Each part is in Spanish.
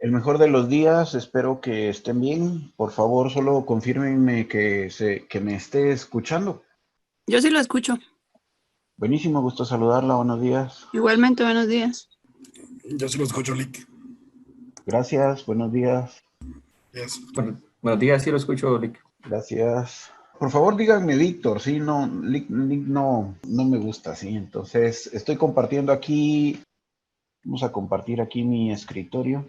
El mejor de los días, espero que estén bien. Por favor, solo confírmenme que me esté escuchando. Yo sí lo escucho. Buenísimo, gusto saludarla, buenos días. Igualmente, buenos días. Yo sí lo escucho, Lick. Gracias, buenos días. Yes. Buenos días, sí lo escucho, Lick. Gracias. Por favor, díganme Víctor, sí, no, Lick no me gusta, sí. Entonces, estoy compartiendo aquí, vamos a compartir aquí mi escritorio.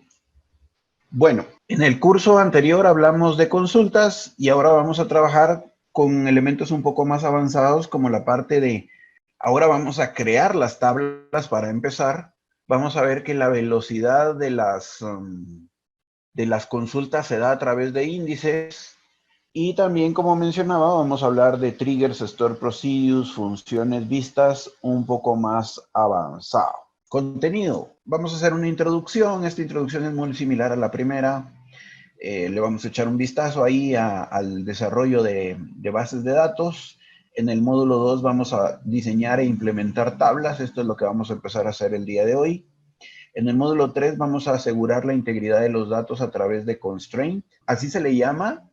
Bueno, en el curso anterior hablamos de consultas y ahora vamos a trabajar con elementos un poco más avanzados como la parte de, ahora vamos a crear las tablas para empezar. Vamos a ver que la velocidad de las consultas se da a través de índices y también, como mencionaba, vamos a hablar de triggers, store procedures, funciones vistas un poco más avanzado. Contenido. Vamos a hacer una introducción. Esta introducción es muy similar a la primera. Le vamos a echar un vistazo ahí al desarrollo de bases de datos. En el módulo 2 vamos a diseñar e implementar tablas. Esto es lo que vamos a empezar a hacer el día de hoy. En el módulo 3 vamos a asegurar la integridad de los datos a través de constraint. Así se le llama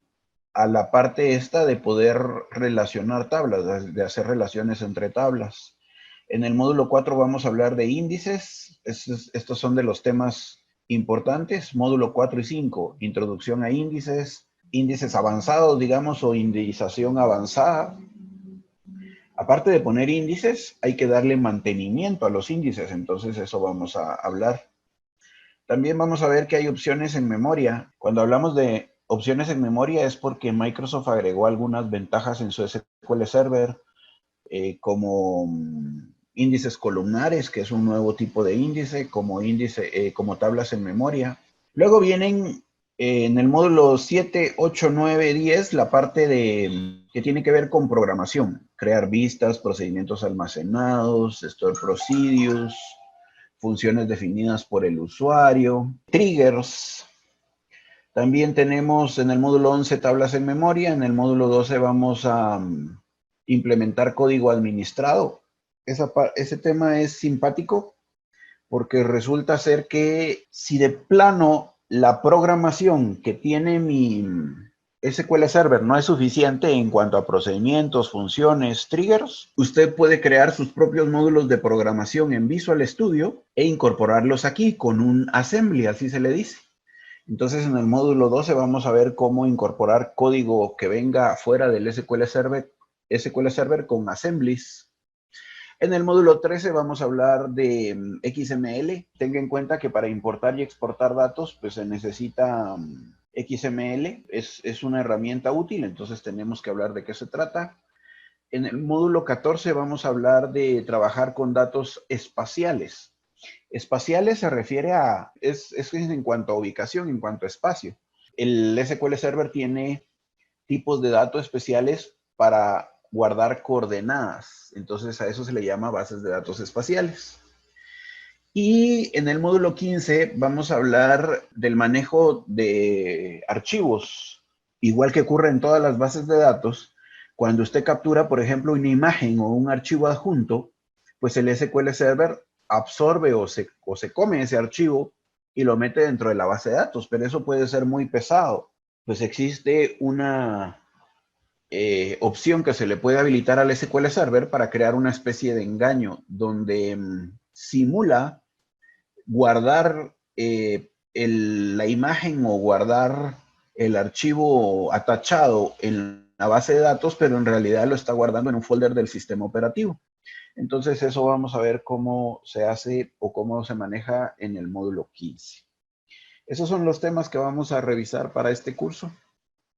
a la parte esta de poder relacionar tablas, de hacer relaciones entre tablas. En el módulo 4 vamos a hablar de índices. Estos son de los temas importantes. Módulo 4 y 5, introducción a índices, índices avanzados, digamos, o indización avanzada. Aparte de poner índices, hay que darle mantenimiento a los índices, entonces eso vamos a hablar. También vamos a ver que hay opciones en memoria. Cuando hablamos de opciones en memoria es porque Microsoft agregó algunas ventajas en su SQL Server, como índices columnares, que es un nuevo tipo de índice, como tablas en memoria. Luego vienen en el módulo 7, 8, 9, 10, la parte que tiene que ver con programación, crear vistas, procedimientos almacenados, store procedures, funciones definidas por el usuario, triggers. También tenemos en el módulo 11 tablas en memoria, en el módulo 12 vamos a implementar código administrado. Ese tema es simpático porque resulta ser que si de plano la programación que tiene mi SQL Server no es suficiente en cuanto a procedimientos, funciones, triggers, usted puede crear sus propios módulos de programación en Visual Studio e incorporarlos aquí con un assembly, así se le dice. Entonces, en el módulo 12 vamos a ver cómo incorporar código que venga fuera del SQL Server con assemblies. En el módulo 13 vamos a hablar de XML. Tenga en cuenta que para importar y exportar datos, pues se necesita XML. Es una herramienta útil, entonces tenemos que hablar de qué se trata. En el módulo 14 vamos a hablar de trabajar con datos espaciales. Espaciales se refiere a, es en cuanto a ubicación, en cuanto a espacio. El SQL Server tiene tipos de datos especiales para guardar coordenadas. Entonces a eso se le llama bases de datos espaciales. Y en el módulo 15 vamos a hablar del manejo de archivos. Igual que ocurre en todas las bases de datos, cuando usted captura, por ejemplo, una imagen o un archivo adjunto, pues el SQL Server absorbe o se come ese archivo y lo mete dentro de la base de datos, pero eso puede ser muy pesado. Pues existe una opción que se le puede habilitar al SQL Server para crear una especie de engaño donde simula guardar la imagen o guardar el archivo atachado en la base de datos, pero en realidad lo está guardando en un folder del sistema operativo. Entonces eso vamos a ver cómo se hace o cómo se maneja en el módulo 15. Esos son los temas que vamos a revisar para este curso.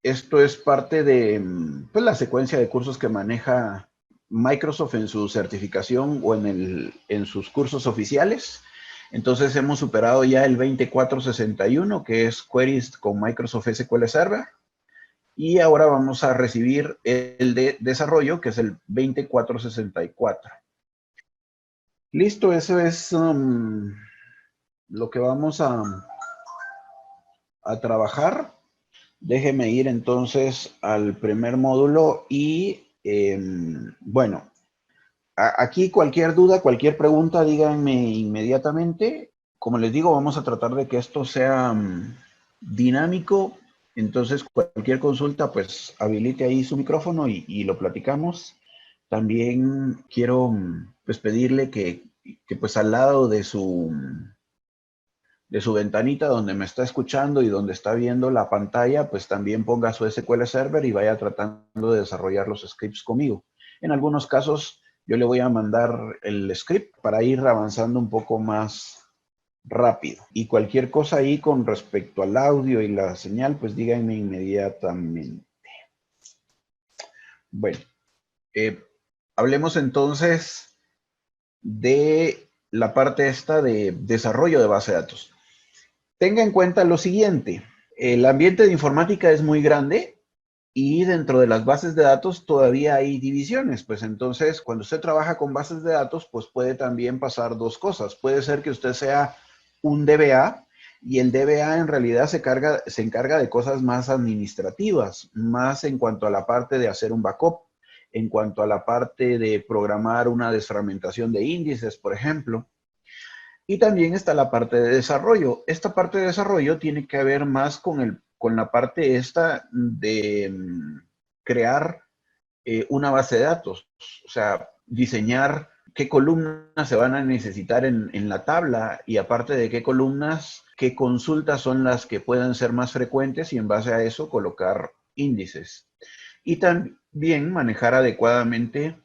Esto es parte de pues, la secuencia de cursos que maneja Microsoft en su certificación o en sus cursos oficiales. Entonces hemos superado ya el 2461, que es Queries con Microsoft SQL Server. Y ahora vamos a recibir el de desarrollo, que es el 2464. Listo, eso es lo que vamos a trabajar. Déjeme ir entonces al primer módulo y, bueno, aquí cualquier duda, cualquier pregunta, díganme inmediatamente. Como les digo, vamos a tratar de que esto sea dinámico. Entonces, cualquier consulta, pues habilite ahí su micrófono y lo platicamos. También quiero pues pedirle que pues al lado de su ventanita donde me está escuchando y donde está viendo la pantalla, pues también ponga su SQL Server y vaya tratando de desarrollar los scripts conmigo. En algunos casos yo le voy a mandar el script para ir avanzando un poco más rápido. Y cualquier cosa ahí con respecto al audio y la señal, pues díganme inmediatamente. Bueno, hablemos entonces de la parte esta de desarrollo de base de datos. Tenga en cuenta lo siguiente, el ambiente de informática es muy grande y dentro de las bases de datos todavía hay divisiones. Pues entonces, cuando usted trabaja con bases de datos, pues puede también pasar dos cosas. Puede ser que usted sea un DBA y el DBA en realidad se encarga de cosas más administrativas, más en cuanto a la parte de hacer un backup, en cuanto a la parte de programar una desfragmentación de índices, por ejemplo. Y también está la parte de desarrollo. Esta parte de desarrollo tiene que ver más con la parte esta de crear una base de datos. O sea, diseñar qué columnas se van a necesitar en la tabla y aparte de qué columnas, qué consultas son las que puedan ser más frecuentes y en base a eso colocar índices. Y también manejar adecuadamente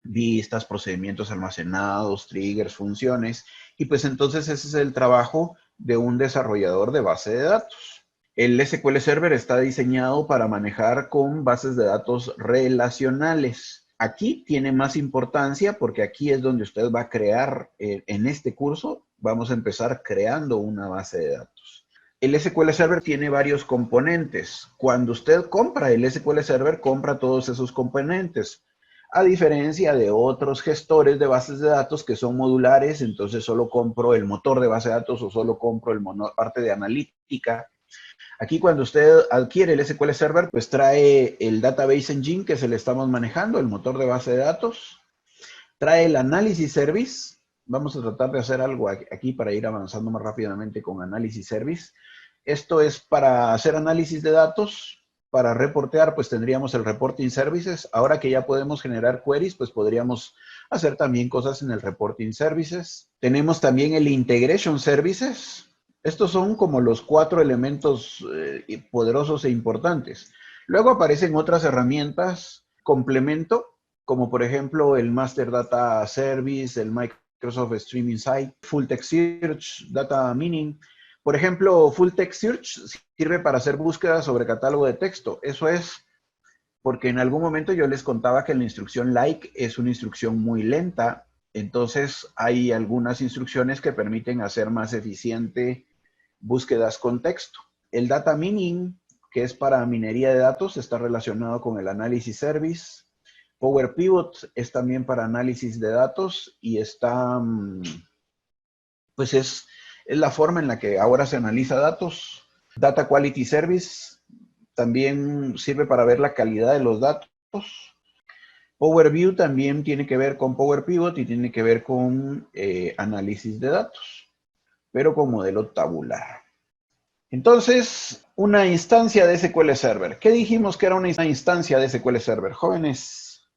vistas, procedimientos almacenados, triggers, funciones, y pues entonces ese es el trabajo de un desarrollador de base de datos. El SQL Server está diseñado para manejar con bases de datos relacionales. Aquí tiene más importancia porque aquí es donde usted va a crear, en este curso, vamos a empezar creando una base de datos. El SQL Server tiene varios componentes. Cuando usted compra el SQL Server, compra todos esos componentes. A diferencia de otros gestores de bases de datos que son modulares, entonces solo compro el motor de base de datos o solo compro la parte de analítica. Aquí cuando usted adquiere el SQL Server, pues trae el Database Engine que se le estamos manejando, el motor de base de datos. Trae el Analysis Service. Vamos a tratar de hacer algo aquí para ir avanzando más rápidamente con Analysis Service. Esto es para hacer análisis de datos. Para reportear, pues tendríamos el Reporting Services. Ahora que ya podemos generar queries, pues podríamos hacer también cosas en el Reporting Services. Tenemos también el Integration Services. Estos son como los 4 elementos poderosos e importantes. Luego aparecen otras herramientas, complemento, como por ejemplo el Master Data Service, el Microsoft Stream Insight, Full Text Search, Data Mining. Por ejemplo, Full Text Search sirve para hacer búsquedas sobre catálogo de texto. Eso es porque en algún momento yo les contaba que la instrucción like es una instrucción muy lenta. Entonces hay algunas instrucciones que permiten hacer más eficiente búsquedas con texto. El Data Mining, que es para minería de datos, está relacionado con el Analysis Service. Power Pivot es también para análisis de datos y está, pues es la forma en la que ahora se analiza datos. Data Quality Service también sirve para ver la calidad de los datos. Power View también tiene que ver con Power Pivot y tiene que ver con análisis de datos, pero con modelo tabular. Entonces, una instancia de SQL Server. ¿Qué dijimos que era una instancia de SQL Server? Jóvenes,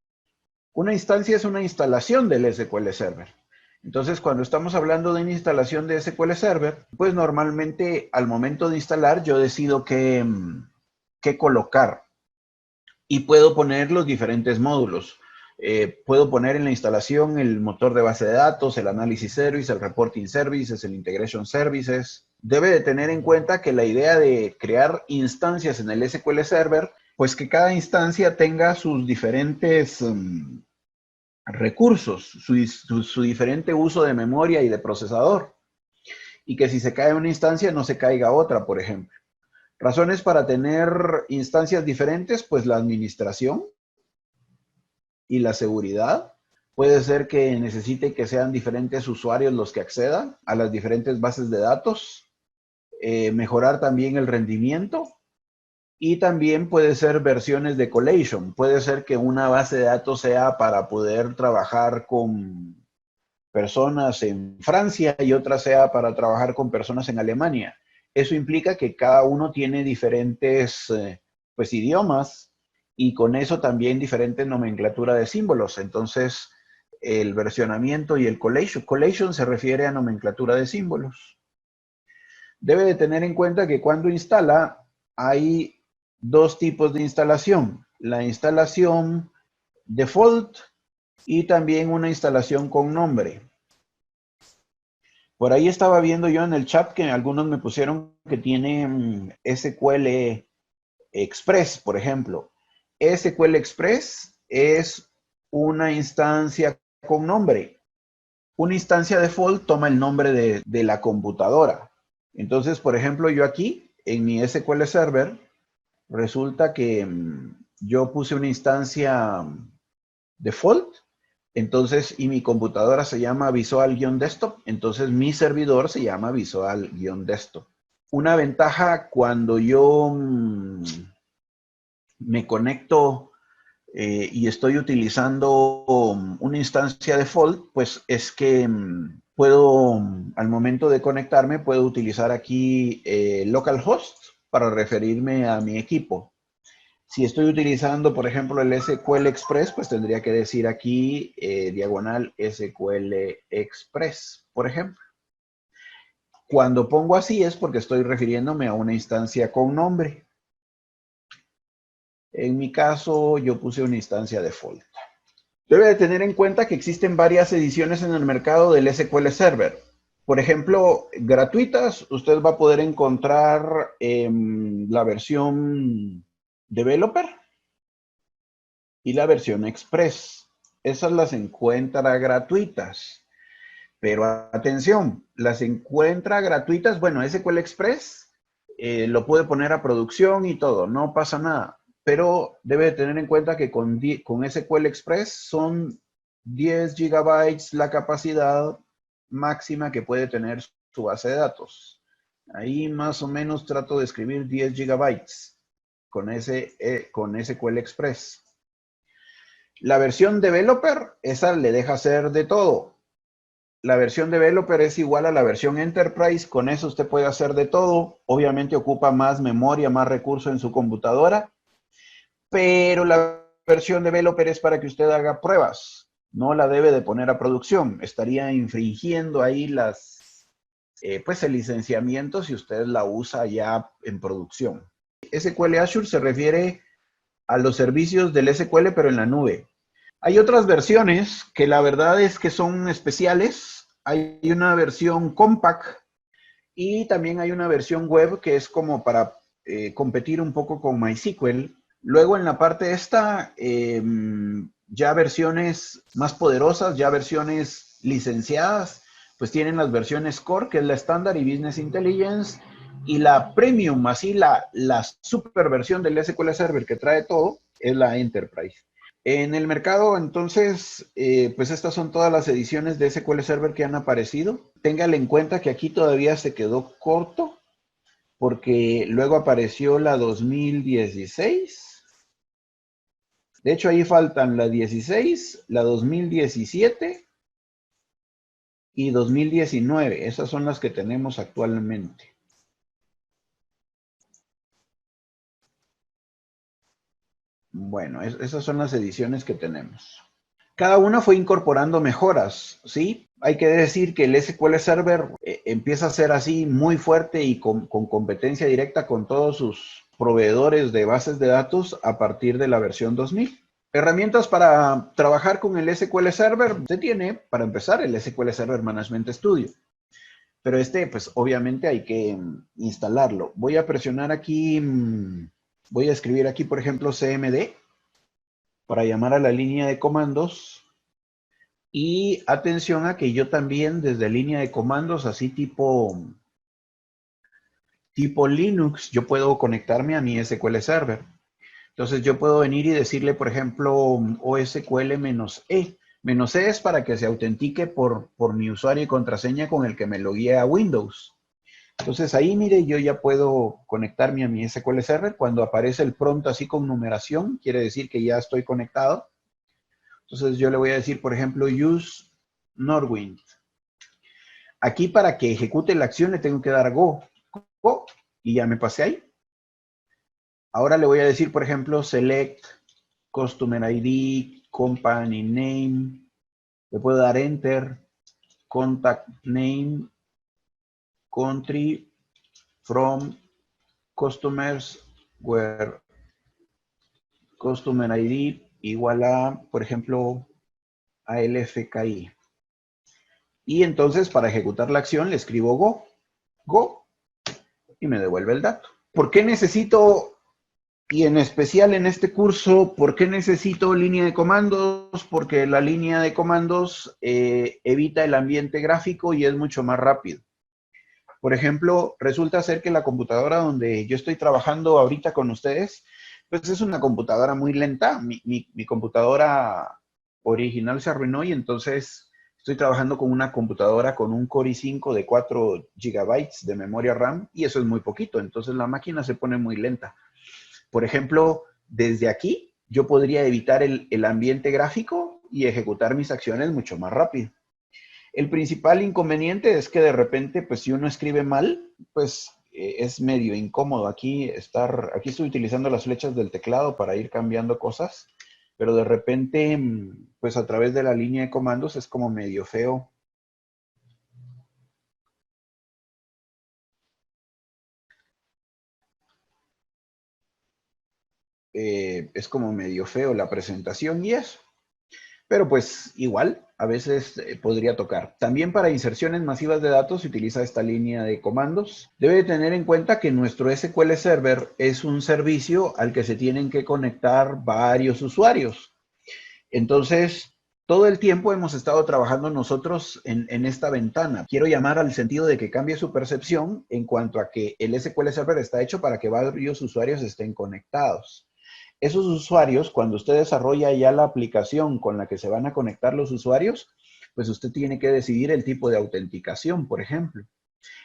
una instancia es una instalación del SQL Server. Entonces, cuando estamos hablando de una instalación de SQL Server, pues normalmente al momento de instalar yo decido qué colocar y puedo poner los diferentes módulos. Puedo poner en la instalación el motor de base de datos, el Analysis Service, el Reporting Services, el Integration Services. Debe de tener en cuenta que la idea de crear instancias en el SQL Server, pues que cada instancia tenga sus diferentes recursos, su diferente uso de memoria y de procesador. Y que si se cae una instancia, no se caiga otra, por ejemplo. Razones para tener instancias diferentes, pues la administración y la seguridad. Puede ser que necesite que sean diferentes usuarios los que accedan a las diferentes bases de datos. Mejorar también el rendimiento. Y también puede ser versiones de collation. Puede ser que una base de datos sea para poder trabajar con personas en Francia y otra sea para trabajar con personas en Alemania. Eso implica que cada uno tiene diferentes pues, idiomas y con eso también diferente nomenclatura de símbolos. Entonces, el versionamiento y el collation se refiere a nomenclatura de símbolos. Debe de tener en cuenta que cuando instala hay dos tipos de instalación. La instalación default y también una instalación con nombre. Por ahí estaba viendo yo en el chat que algunos me pusieron que tienen SQL Express, por ejemplo. SQL Express es una instancia con nombre. Una instancia default toma el nombre de la computadora. Entonces, por ejemplo, yo aquí, en mi SQL Server, resulta que yo puse una instancia default, entonces, y mi computadora se llama Visual-Desktop, entonces mi servidor se llama Visual-Desktop. Una ventaja cuando yo me conecto y estoy utilizando una instancia default, pues es que puedo, al momento de conectarme, puedo utilizar aquí localhost para referirme a mi equipo. Si estoy utilizando, por ejemplo, el SQL Express, pues tendría que decir aquí diagonal SQL Express, por ejemplo. Cuando pongo así es porque estoy refiriéndome a una instancia con nombre. En mi caso, yo puse una instancia default. Debe de tener en cuenta que existen varias ediciones en el mercado del SQL Server. Por ejemplo, gratuitas, usted va a poder encontrar la versión Developer y la versión Express. Esas las encuentra gratuitas. Pero atención, las encuentra gratuitas. Bueno, SQL Express lo puede poner a producción y todo, no pasa nada. Pero debe tener en cuenta que con SQL Express son 10 gigabytes la capacidad máxima que puede tener su base de datos. Ahí más o menos trato de escribir 10 gigabytes con SQL Express. La versión Developer, esa le deja hacer de todo. La versión Developer es igual a la versión Enterprise, con eso usted puede hacer de todo. Obviamente ocupa más memoria, más recursos en su computadora, pero la versión Developer es para que usted haga pruebas. No la debe de poner a producción. Estaría infringiendo ahí pues el licenciamiento si usted la usa ya en producción. SQL Azure se refiere a los servicios del SQL, pero en la nube. Hay otras versiones que la verdad es que son especiales. Hay una versión compact y también hay una versión web que es como para competir un poco con MySQL. Luego en la parte esta, ya versiones más poderosas, ya versiones licenciadas, pues tienen las versiones Core, que es la estándar, y Business Intelligence, y la Premium, así la super versión del SQL Server que trae todo, es la Enterprise. En el mercado, entonces, pues estas son todas las ediciones de SQL Server que han aparecido. Téngale en cuenta que aquí todavía se quedó corto, porque luego apareció la 2016. De hecho, ahí faltan la 16, la 2017 y 2019. Esas son las que tenemos actualmente. Bueno, esas son las ediciones que tenemos. Cada una fue incorporando mejoras, ¿sí? Hay que decir que el SQL Server empieza a ser así muy fuerte y con competencia directa con todos sus proveedores de bases de datos a partir de la versión 2000. Herramientas para trabajar con el SQL Server. Se tiene, para empezar, el SQL Server Management Studio. Pero pues obviamente hay que instalarlo. Voy a presionar aquí, voy a escribir aquí, por ejemplo, CMD para llamar a la línea de comandos. Y atención a que yo también desde línea de comandos, así tipo Linux, yo puedo conectarme a mi SQL Server. Entonces yo puedo venir y decirle, por ejemplo, OSQL-E. -E es para que se autentique por mi usuario y contraseña con el que me loguee a Windows. Entonces ahí, mire, yo ya puedo conectarme a mi SQL Server. Cuando aparece el prompt así con numeración, quiere decir que ya estoy conectado. Entonces yo le voy a decir, por ejemplo, use Norwind. Aquí para que ejecute la acción le tengo que dar go, y ya me pasé ahí. Ahora le voy a decir, por ejemplo, select customer ID, company name, le puedo dar enter, contact name, country, from, customers, where customer ID igual a, por ejemplo, ALFKI. Y entonces para ejecutar la acción le escribo go, y me devuelve el dato. ¿Por qué necesito, y en especial en este curso, por qué necesito línea de comandos? Porque la línea de comandos evita el ambiente gráfico y es mucho más rápido. Por ejemplo, resulta ser que la computadora donde yo estoy trabajando ahorita con ustedes, pues es una computadora muy lenta. Mi computadora original se arruinó y entonces estoy trabajando con una computadora con un Core i5 de 4 GB de memoria RAM y eso es muy poquito. Entonces la máquina se pone muy lenta. Por ejemplo, desde aquí yo podría evitar el ambiente gráfico y ejecutar mis acciones mucho más rápido. El principal inconveniente es que de repente, pues si uno escribe mal, pues es medio incómodo. Aquí estoy utilizando las flechas del teclado para ir cambiando cosas, pero de repente, pues a través de la línea de comandos es como medio feo. Es como medio feo la presentación y eso. Pero pues igual, a veces podría tocar. También para inserciones masivas de datos se utiliza esta línea de comandos. Debe tener en cuenta que nuestro SQL Server es un servicio al que se tienen que conectar varios usuarios. Entonces, todo el tiempo hemos estado trabajando nosotros en esta ventana. Quiero llamar al sentido de que cambie su percepción en cuanto a que el SQL Server está hecho para que varios usuarios estén conectados. Esos usuarios, cuando usted desarrolla ya la aplicación con la que se van a conectar los usuarios, pues usted tiene que decidir el tipo de autenticación, por ejemplo.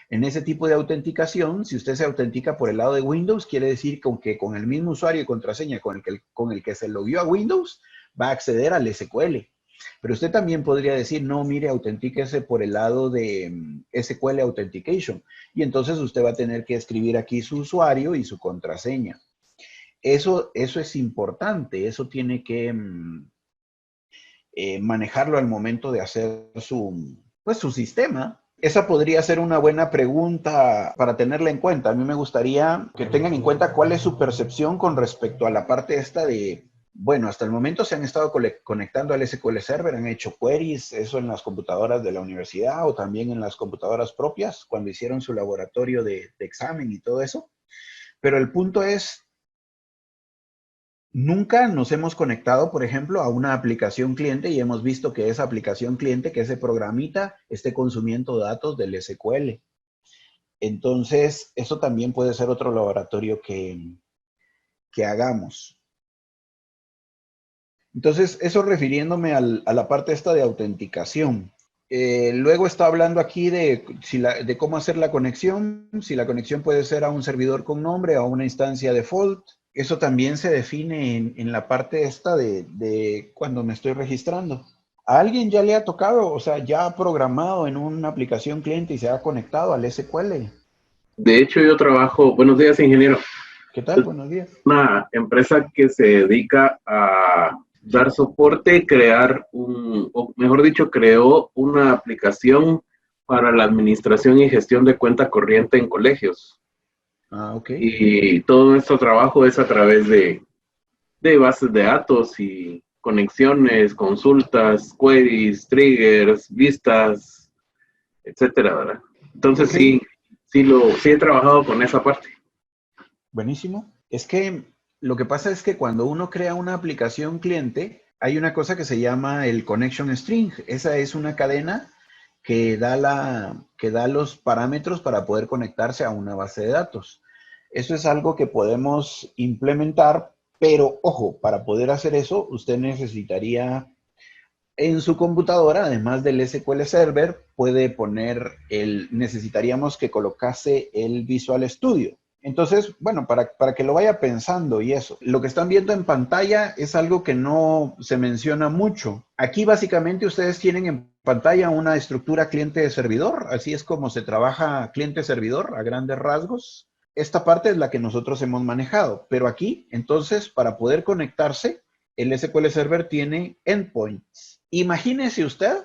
En ese tipo de autenticación, si usted se autentica por el lado de Windows, quiere decir que con el mismo usuario y contraseña con el que se logueó a Windows, va a acceder al SQL. Pero usted también podría decir, no, mire, autentíquese por el lado de SQL Authentication. Y entonces usted va a tener que escribir aquí su usuario y su contraseña. Eso es importante, eso tiene que manejarlo al momento de hacer su sistema. Esa podría ser una buena pregunta para tenerla en cuenta. A mí me gustaría que tengan en cuenta cuál es su percepción con respecto a la parte esta de, bueno, hasta el momento se han estado conectando al SQL Server, han hecho queries, eso en las computadoras de la universidad o también en las computadoras propias, cuando hicieron su laboratorio de examen y todo eso. Pero el punto es, nunca nos hemos conectado, por ejemplo, a una aplicación cliente y hemos visto que esa aplicación cliente, que ese programita, esté consumiendo datos del SQL. Entonces, eso también puede ser otro laboratorio que hagamos. Entonces, eso refiriéndome a la parte esta de autenticación. Luego está hablando aquí de cómo hacer la conexión, si la conexión puede ser a un servidor con nombre o a una instancia default. Eso también se define en la parte esta de cuando me estoy registrando. ¿A alguien ya le ha tocado, o sea, ya ha programado en una aplicación cliente y se ha conectado al SQL? De hecho, yo trabajo, buenos días, ingeniero. ¿Qué tal? Buenos días. Una empresa que se dedica a dar soporte, o mejor dicho, creó una aplicación para la administración y gestión de cuenta corriente en colegios. Ah, ok. Y todo nuestro trabajo es a través de bases de datos y conexiones, consultas, queries, triggers, vistas, etcétera, ¿verdad? Entonces Okay. sí he trabajado con esa parte. Buenísimo. Es que lo que pasa es que cuando uno crea una aplicación cliente, hay una cosa que se llama el connection string. Esa es una cadena que da los parámetros para poder conectarse a una base de datos. Eso es algo que podemos implementar, pero ojo, para poder hacer eso, usted necesitaría en su computadora, además del SQL Server, necesitaríamos que colocase el Visual Studio. Entonces, bueno, para que lo vaya pensando y eso. Lo que están viendo en pantalla es algo que no se menciona mucho. Aquí básicamente ustedes tienen en pantalla una estructura cliente-servidor, así es como se trabaja cliente-servidor a grandes rasgos. Esta parte es la que nosotros hemos manejado, pero aquí, entonces, para poder conectarse, el SQL Server tiene endpoints. Imagínese usted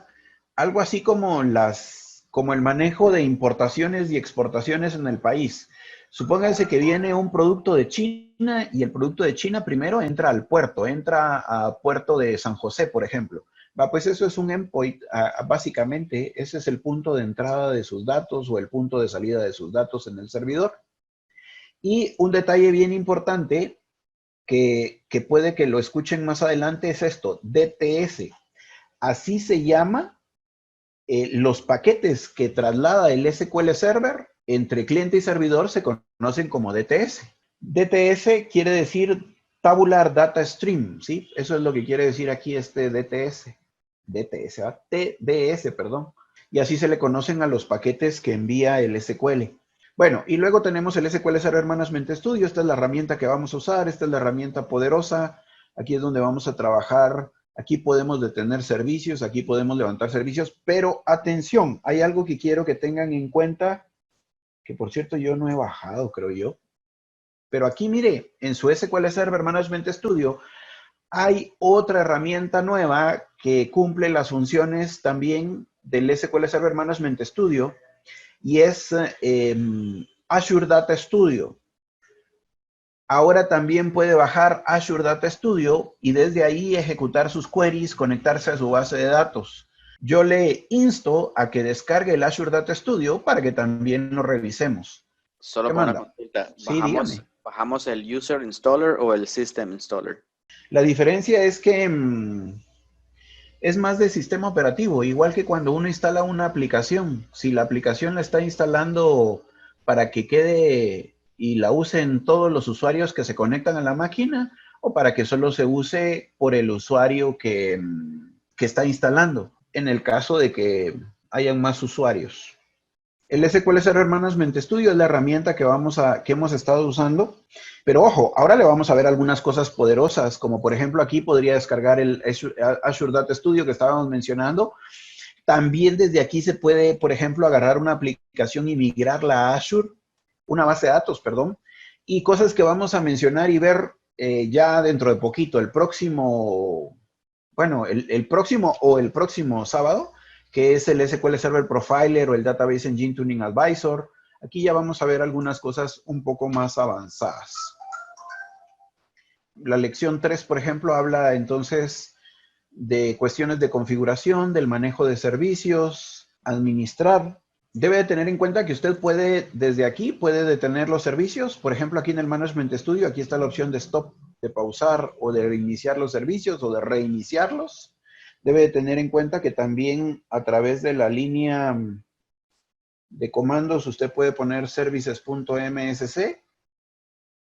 algo así como el manejo de importaciones y exportaciones en el país. Supóngase que viene un producto de China y el producto de China primero entra al puerto, entra a puerto de San José, por ejemplo. Pues eso es un endpoint, básicamente, ese es el punto de entrada de sus datos o el punto de salida de sus datos en el servidor. Y un detalle bien importante que puede que lo escuchen más adelante es esto, DTS. Así se llama los paquetes que traslada el SQL Server entre cliente y servidor se conocen como DTS. DTS quiere decir Tabular Data Stream, ¿sí? Eso es lo que quiere decir aquí este DTS. DTS, TDS, perdón. Y así se le conocen a los paquetes que envía el SQL. Bueno, y luego tenemos el SQL Server Management Studio. Esta es la herramienta que vamos a usar. Esta es la herramienta poderosa. Aquí es donde vamos a trabajar. Aquí podemos detener servicios. Aquí podemos levantar servicios. Pero atención, hay algo que quiero que tengan en cuenta, que por cierto yo no he bajado, creo yo. Pero aquí, mire, en su SQL Server Management Studio hay otra herramienta nueva que cumple las funciones también del SQL Server Management Studio y es Azure Data Studio. Ahora también puede bajar Azure Data Studio y desde ahí ejecutar sus queries, conectarse a su base de datos. Yo le insto a que descargue el Azure Data Studio para que también lo revisemos. Solo ¿Qué para una manda? consulta, Sí, dígame. ¿bajamos el User Installer o el System Installer? La diferencia es que es más de sistema operativo, igual que cuando uno instala una aplicación. Si la aplicación la está instalando para que quede y la usen todos los usuarios que se conectan a la máquina, o para que solo se use por el usuario que está instalando, en el caso de que hayan más usuarios. El SQL Server Management Studio es la herramienta que hemos estado usando. Pero ojo, ahora le vamos a ver algunas cosas poderosas, como por ejemplo aquí podría descargar el Azure Data Studio que estábamos mencionando. También desde aquí se puede, por ejemplo, agarrar una aplicación y migrarla a Azure, una base de datos, perdón, y cosas que vamos a mencionar y ver ya dentro de poquito, el próximo sábado, que es el SQL Server Profiler o el Database Engine Tuning Advisor. Aquí ya vamos a ver algunas cosas un poco más avanzadas. La lección 3, por ejemplo, habla entonces de cuestiones de configuración, del manejo de servicios, administrar. Debe de tener en cuenta que usted puede, desde aquí, puede detener los servicios. Por ejemplo, aquí en el Management Studio, aquí está la opción de stop, de pausar o de reiniciar los servicios o de reiniciarlos. Debe de tener en cuenta que también a través de la línea de comandos usted puede poner services.msc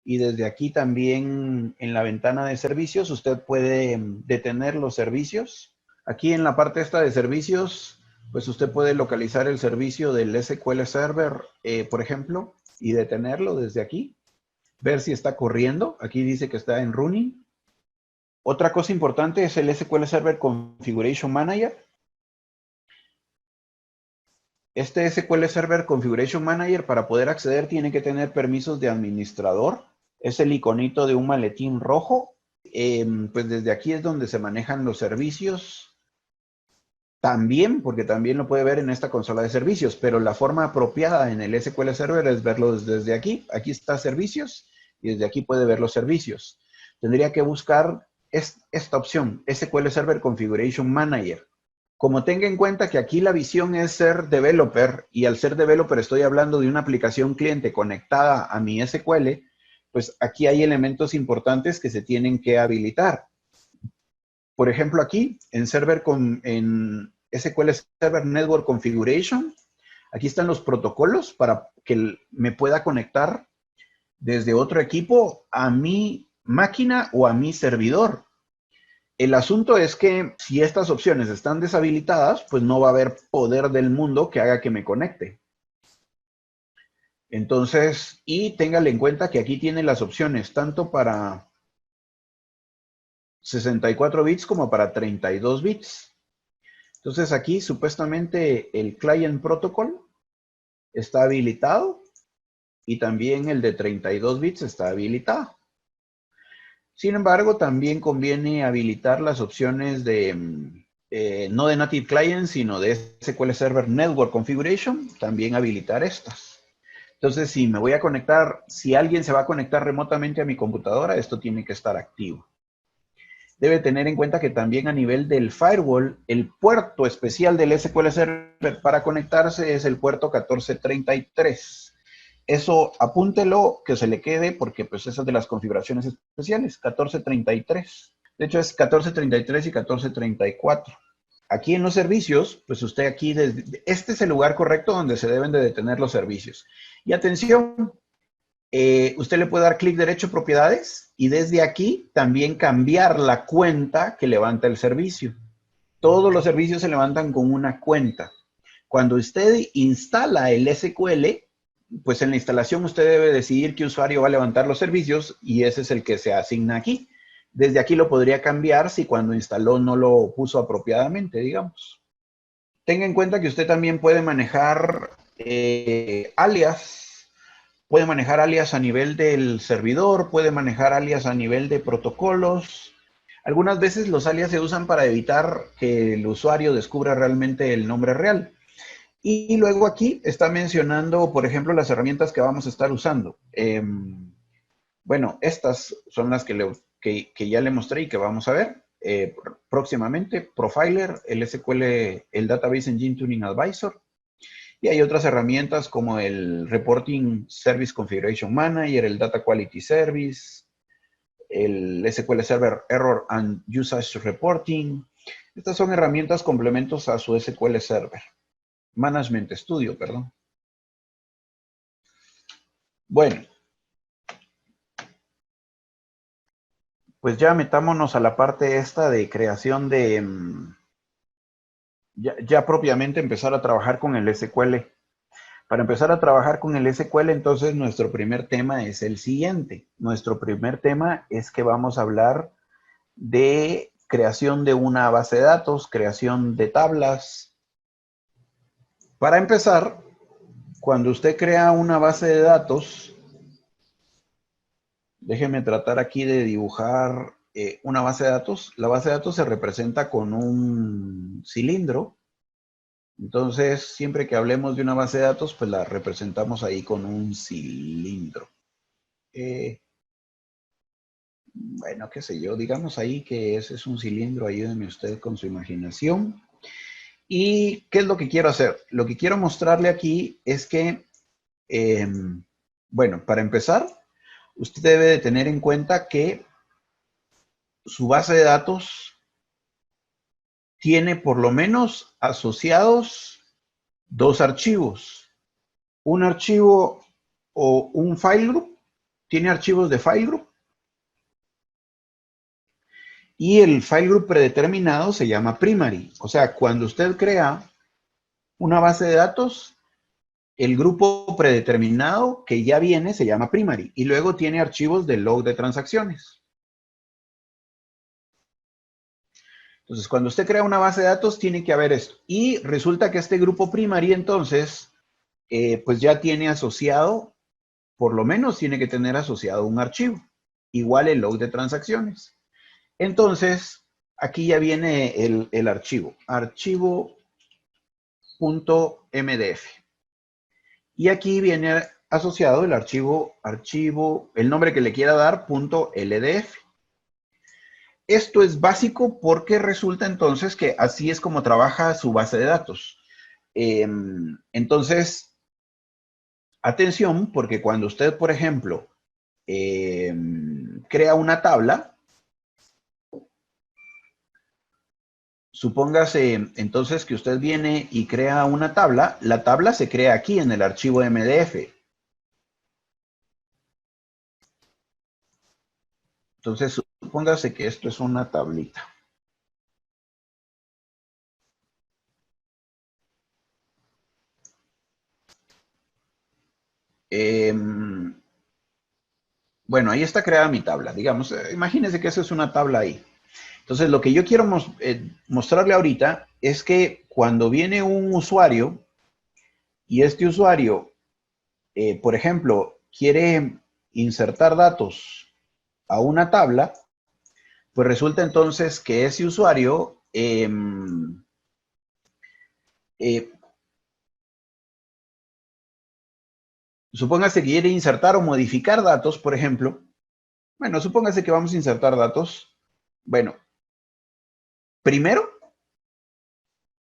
y desde aquí también en la ventana de servicios usted puede detener los servicios. Aquí en la parte esta de servicios, pues usted puede localizar el servicio del SQL Server, por ejemplo, y detenerlo desde aquí. Ver si está corriendo. Aquí dice que está en running. Otra cosa importante es el SQL Server Configuration Manager. Este SQL Server Configuration Manager, para poder acceder, tiene que tener permisos de administrador. Es el iconito de un maletín rojo. Pues desde aquí es donde se manejan los servicios. También, porque también lo puede ver en esta consola de servicios, pero la forma apropiada en el SQL Server es verlo desde aquí. Aquí está servicios y desde aquí puede ver los servicios. Tendría que buscar esta opción, SQL Server Configuration Manager. Como tenga en cuenta que aquí la visión es ser developer, y al ser developer estoy hablando de una aplicación cliente conectada a mi SQL, pues aquí hay elementos importantes que se tienen que habilitar. Por ejemplo, aquí en SQL Server Network Configuration, aquí están los protocolos para que me pueda conectar desde otro equipo a mi máquina o a mi servidor. El asunto es que si estas opciones están deshabilitadas, pues no va a haber poder del mundo que haga que me conecte. Entonces, y téngale en cuenta que aquí tiene las opciones tanto para 64 bits como para 32 bits. Entonces aquí supuestamente el Client Protocol está habilitado y también el de 32 bits está habilitado. Sin embargo, también conviene habilitar las opciones de, no de Native Client, sino de SQL Server Network Configuration, también habilitar estas. Entonces, si me voy a conectar, si alguien se va a conectar remotamente a mi computadora, esto tiene que estar activo. Debe tener en cuenta que también a nivel del firewall, el puerto especial del SQL Server para conectarse es el puerto 1433. Eso apúntelo, que se le quede, porque pues esa es de las configuraciones especiales, 1433. De hecho es 1433 y 1434. Aquí en los servicios, pues usted aquí, este es el lugar correcto donde se deben de detener los servicios. Y atención, usted le puede dar clic derecho propiedades y desde aquí también cambiar la cuenta que levanta el servicio. Todos los servicios se levantan con una cuenta. Cuando usted instala el SQL, pues en la instalación usted debe decidir qué usuario va a levantar los servicios y ese es el que se asigna aquí. Desde aquí lo podría cambiar si cuando instaló no lo puso apropiadamente, digamos. Tenga en cuenta que usted también puede manejar alias. Puede manejar alias a nivel del servidor, puede manejar alias a nivel de protocolos. Algunas veces los alias se usan para evitar que el usuario descubra realmente el nombre real. Y luego aquí está mencionando, por ejemplo, las herramientas que vamos a estar usando. Bueno, estas son las que ya le mostré y que vamos a ver próximamente. Profiler, el SQL, el Database Engine Tuning Advisor. Y hay otras herramientas como el Reporting Service Configuration Manager, el Data Quality Service, el SQL Server Error and Usage Reporting. Estas son herramientas complementos a su SQL Server. Management Studio, perdón. Bueno. Pues ya metámonos a la parte esta de creación de... Ya propiamente empezar a trabajar con el SQL. Para empezar a trabajar con el SQL, entonces nuestro primer tema es el siguiente. Nuestro primer tema es que vamos a hablar de creación de una base de datos, creación de tablas. Para empezar, cuando usted crea una base de datos, déjeme tratar aquí de dibujar una base de datos. La base de datos se representa con un cilindro. Entonces, siempre que hablemos de una base de datos, pues la representamos ahí con un cilindro. Bueno, qué sé yo, digamos ahí que ese es un cilindro, ayúdeme usted con su imaginación. ¿Y qué es lo que quiero hacer? Lo que quiero mostrarle aquí es que, bueno, para empezar, usted debe de tener en cuenta que su base de datos tiene por lo menos asociados dos archivos. Un archivo o un file group, tiene archivos de file group. Y el file group predeterminado se llama primary. O sea, cuando usted crea una base de datos, el grupo predeterminado que ya viene se llama primary. Y luego tiene archivos de log de transacciones. Entonces, cuando usted crea una base de datos, tiene que haber esto. Y resulta que este grupo primary, entonces, pues ya tiene asociado, por lo menos tiene que tener asociado un archivo. Igual el log de transacciones. Entonces, aquí ya viene el archivo. Archivo.mdf. Y aquí viene asociado el archivo, el nombre que le quiera dar, .ldf. Esto es básico porque resulta entonces que así es como trabaja su base de datos. Entonces, atención, porque cuando usted, por ejemplo, crea una tabla, supóngase entonces que usted viene y crea una tabla, la tabla se crea aquí en el archivo MDF. Entonces, supóngase que esto es una tablita. Bueno, ahí está creada mi tabla, digamos. Imagínense que esa es una tabla ahí. Entonces, lo que yo quiero mostrarle ahorita es que cuando viene un usuario y este usuario, por ejemplo, quiere insertar datos a una tabla, pues resulta entonces que ese usuario supóngase que quiere insertar o modificar datos, por ejemplo. Bueno, supóngase que vamos a insertar datos. Bueno, primero,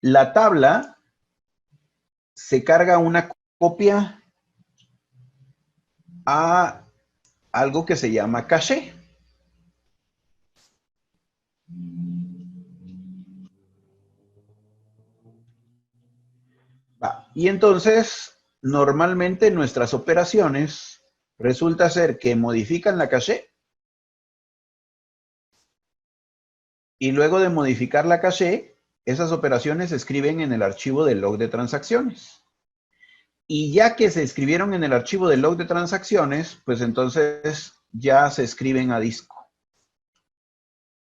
la tabla se carga una copia a algo que se llama caché. Y entonces, normalmente nuestras operaciones resulta ser que modifican la caché y luego de modificar la caché, esas operaciones se escriben en el archivo del log de transacciones. Y ya que se escribieron en el archivo del log de transacciones, pues entonces ya se escriben a disco.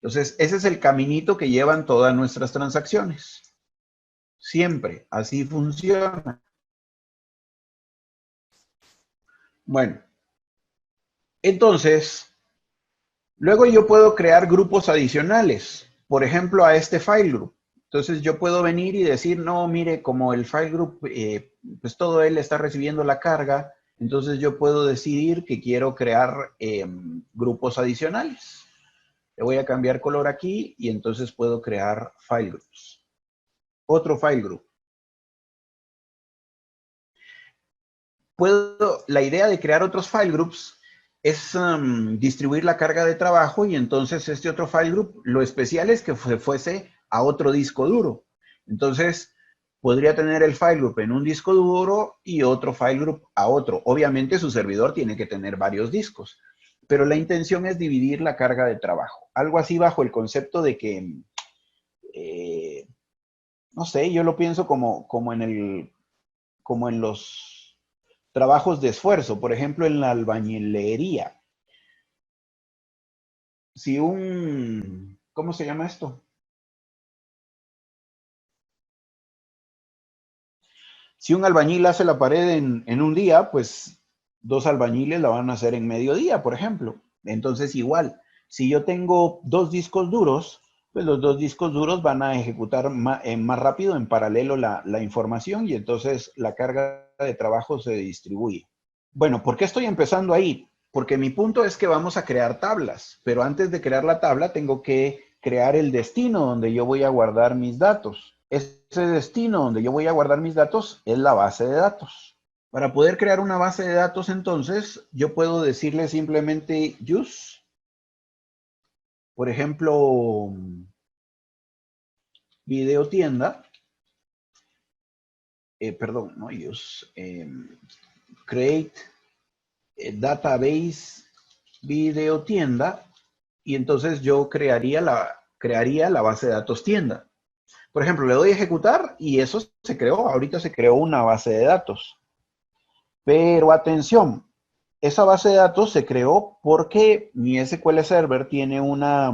Entonces, ese es el caminito que llevan todas nuestras transacciones. Siempre, así funciona. Bueno, entonces, luego yo puedo crear grupos adicionales, por ejemplo, a este file group. Entonces yo puedo venir y decir, no, mire, como el file group, pues todo él está recibiendo la carga, entonces yo puedo decidir que quiero crear grupos adicionales. Le voy a cambiar color aquí y entonces puedo crear file groups. Otro file group. La idea de crear otros file groups es distribuir la carga de trabajo y entonces este otro file group, lo especial es que fuese a otro disco duro. Entonces, podría tener el file group en un disco duro y otro file group a otro. Obviamente su servidor tiene que tener varios discos, pero la intención es dividir la carga de trabajo. Algo así bajo el concepto de que, no sé, yo lo pienso como en los trabajos de esfuerzo, por ejemplo, en la albañilería. Si ¿cómo se llama esto? Si un albañil hace la pared en un día, pues 2 albañiles la van a hacer en mediodía, por ejemplo. Entonces, igual, si yo tengo 2 discos duros, pues los 2 discos duros van a ejecutar más rápido en paralelo la información y entonces la carga de trabajo se distribuye. Bueno, ¿por qué estoy empezando ahí? Porque mi punto es que vamos a crear tablas, pero antes de crear la tabla tengo que crear el destino donde yo voy a guardar mis datos. Ese destino donde yo voy a guardar mis datos es la base de datos. Para poder crear una base de datos, entonces, yo puedo decirle simplemente use. Por ejemplo, video tienda. Perdón, no use. Create database video tienda. Y entonces yo crearía la base de datos tienda. Por ejemplo, le doy a ejecutar y eso se creó. Ahorita se creó una base de datos. Pero atención, esa base de datos se creó porque mi SQL Server tiene una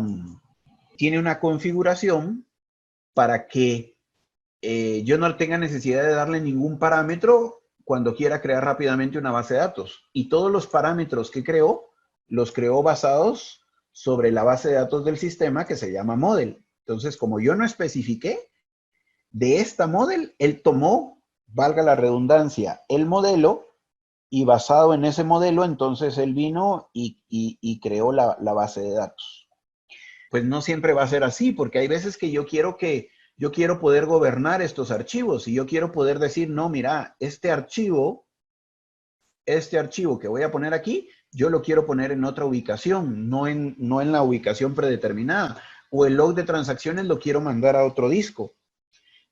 configuración para que yo no tenga necesidad de darle ningún parámetro cuando quiera crear rápidamente una base de datos. Y todos los parámetros que creó, los creó basados sobre la base de datos del sistema que se llama model. Entonces, como yo no especifiqué, de esta model, él tomó, valga la redundancia, el modelo y basado en ese modelo, entonces él vino y creó la base de datos. Pues no siempre va a ser así, porque hay veces que yo quiero poder gobernar estos archivos y yo quiero poder decir, no, mira, este archivo que voy a poner aquí, yo lo quiero poner en otra ubicación, no en la ubicación predeterminada. O el log de transacciones lo quiero mandar a otro disco.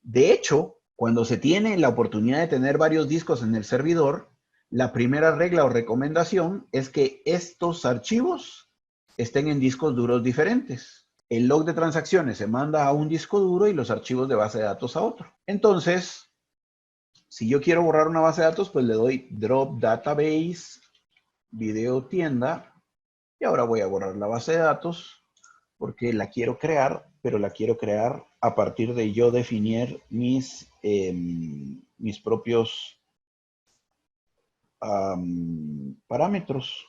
De hecho, cuando se tiene la oportunidad de tener varios discos en el servidor, la primera regla o recomendación es que estos archivos estén en discos duros diferentes. El log de transacciones se manda a un disco duro y los archivos de base de datos a otro. Entonces, si yo quiero borrar una base de datos, pues le doy drop database, video tienda, y ahora voy a borrar la base de datos porque la quiero crear, pero la quiero crear a partir de yo definir mis propios parámetros.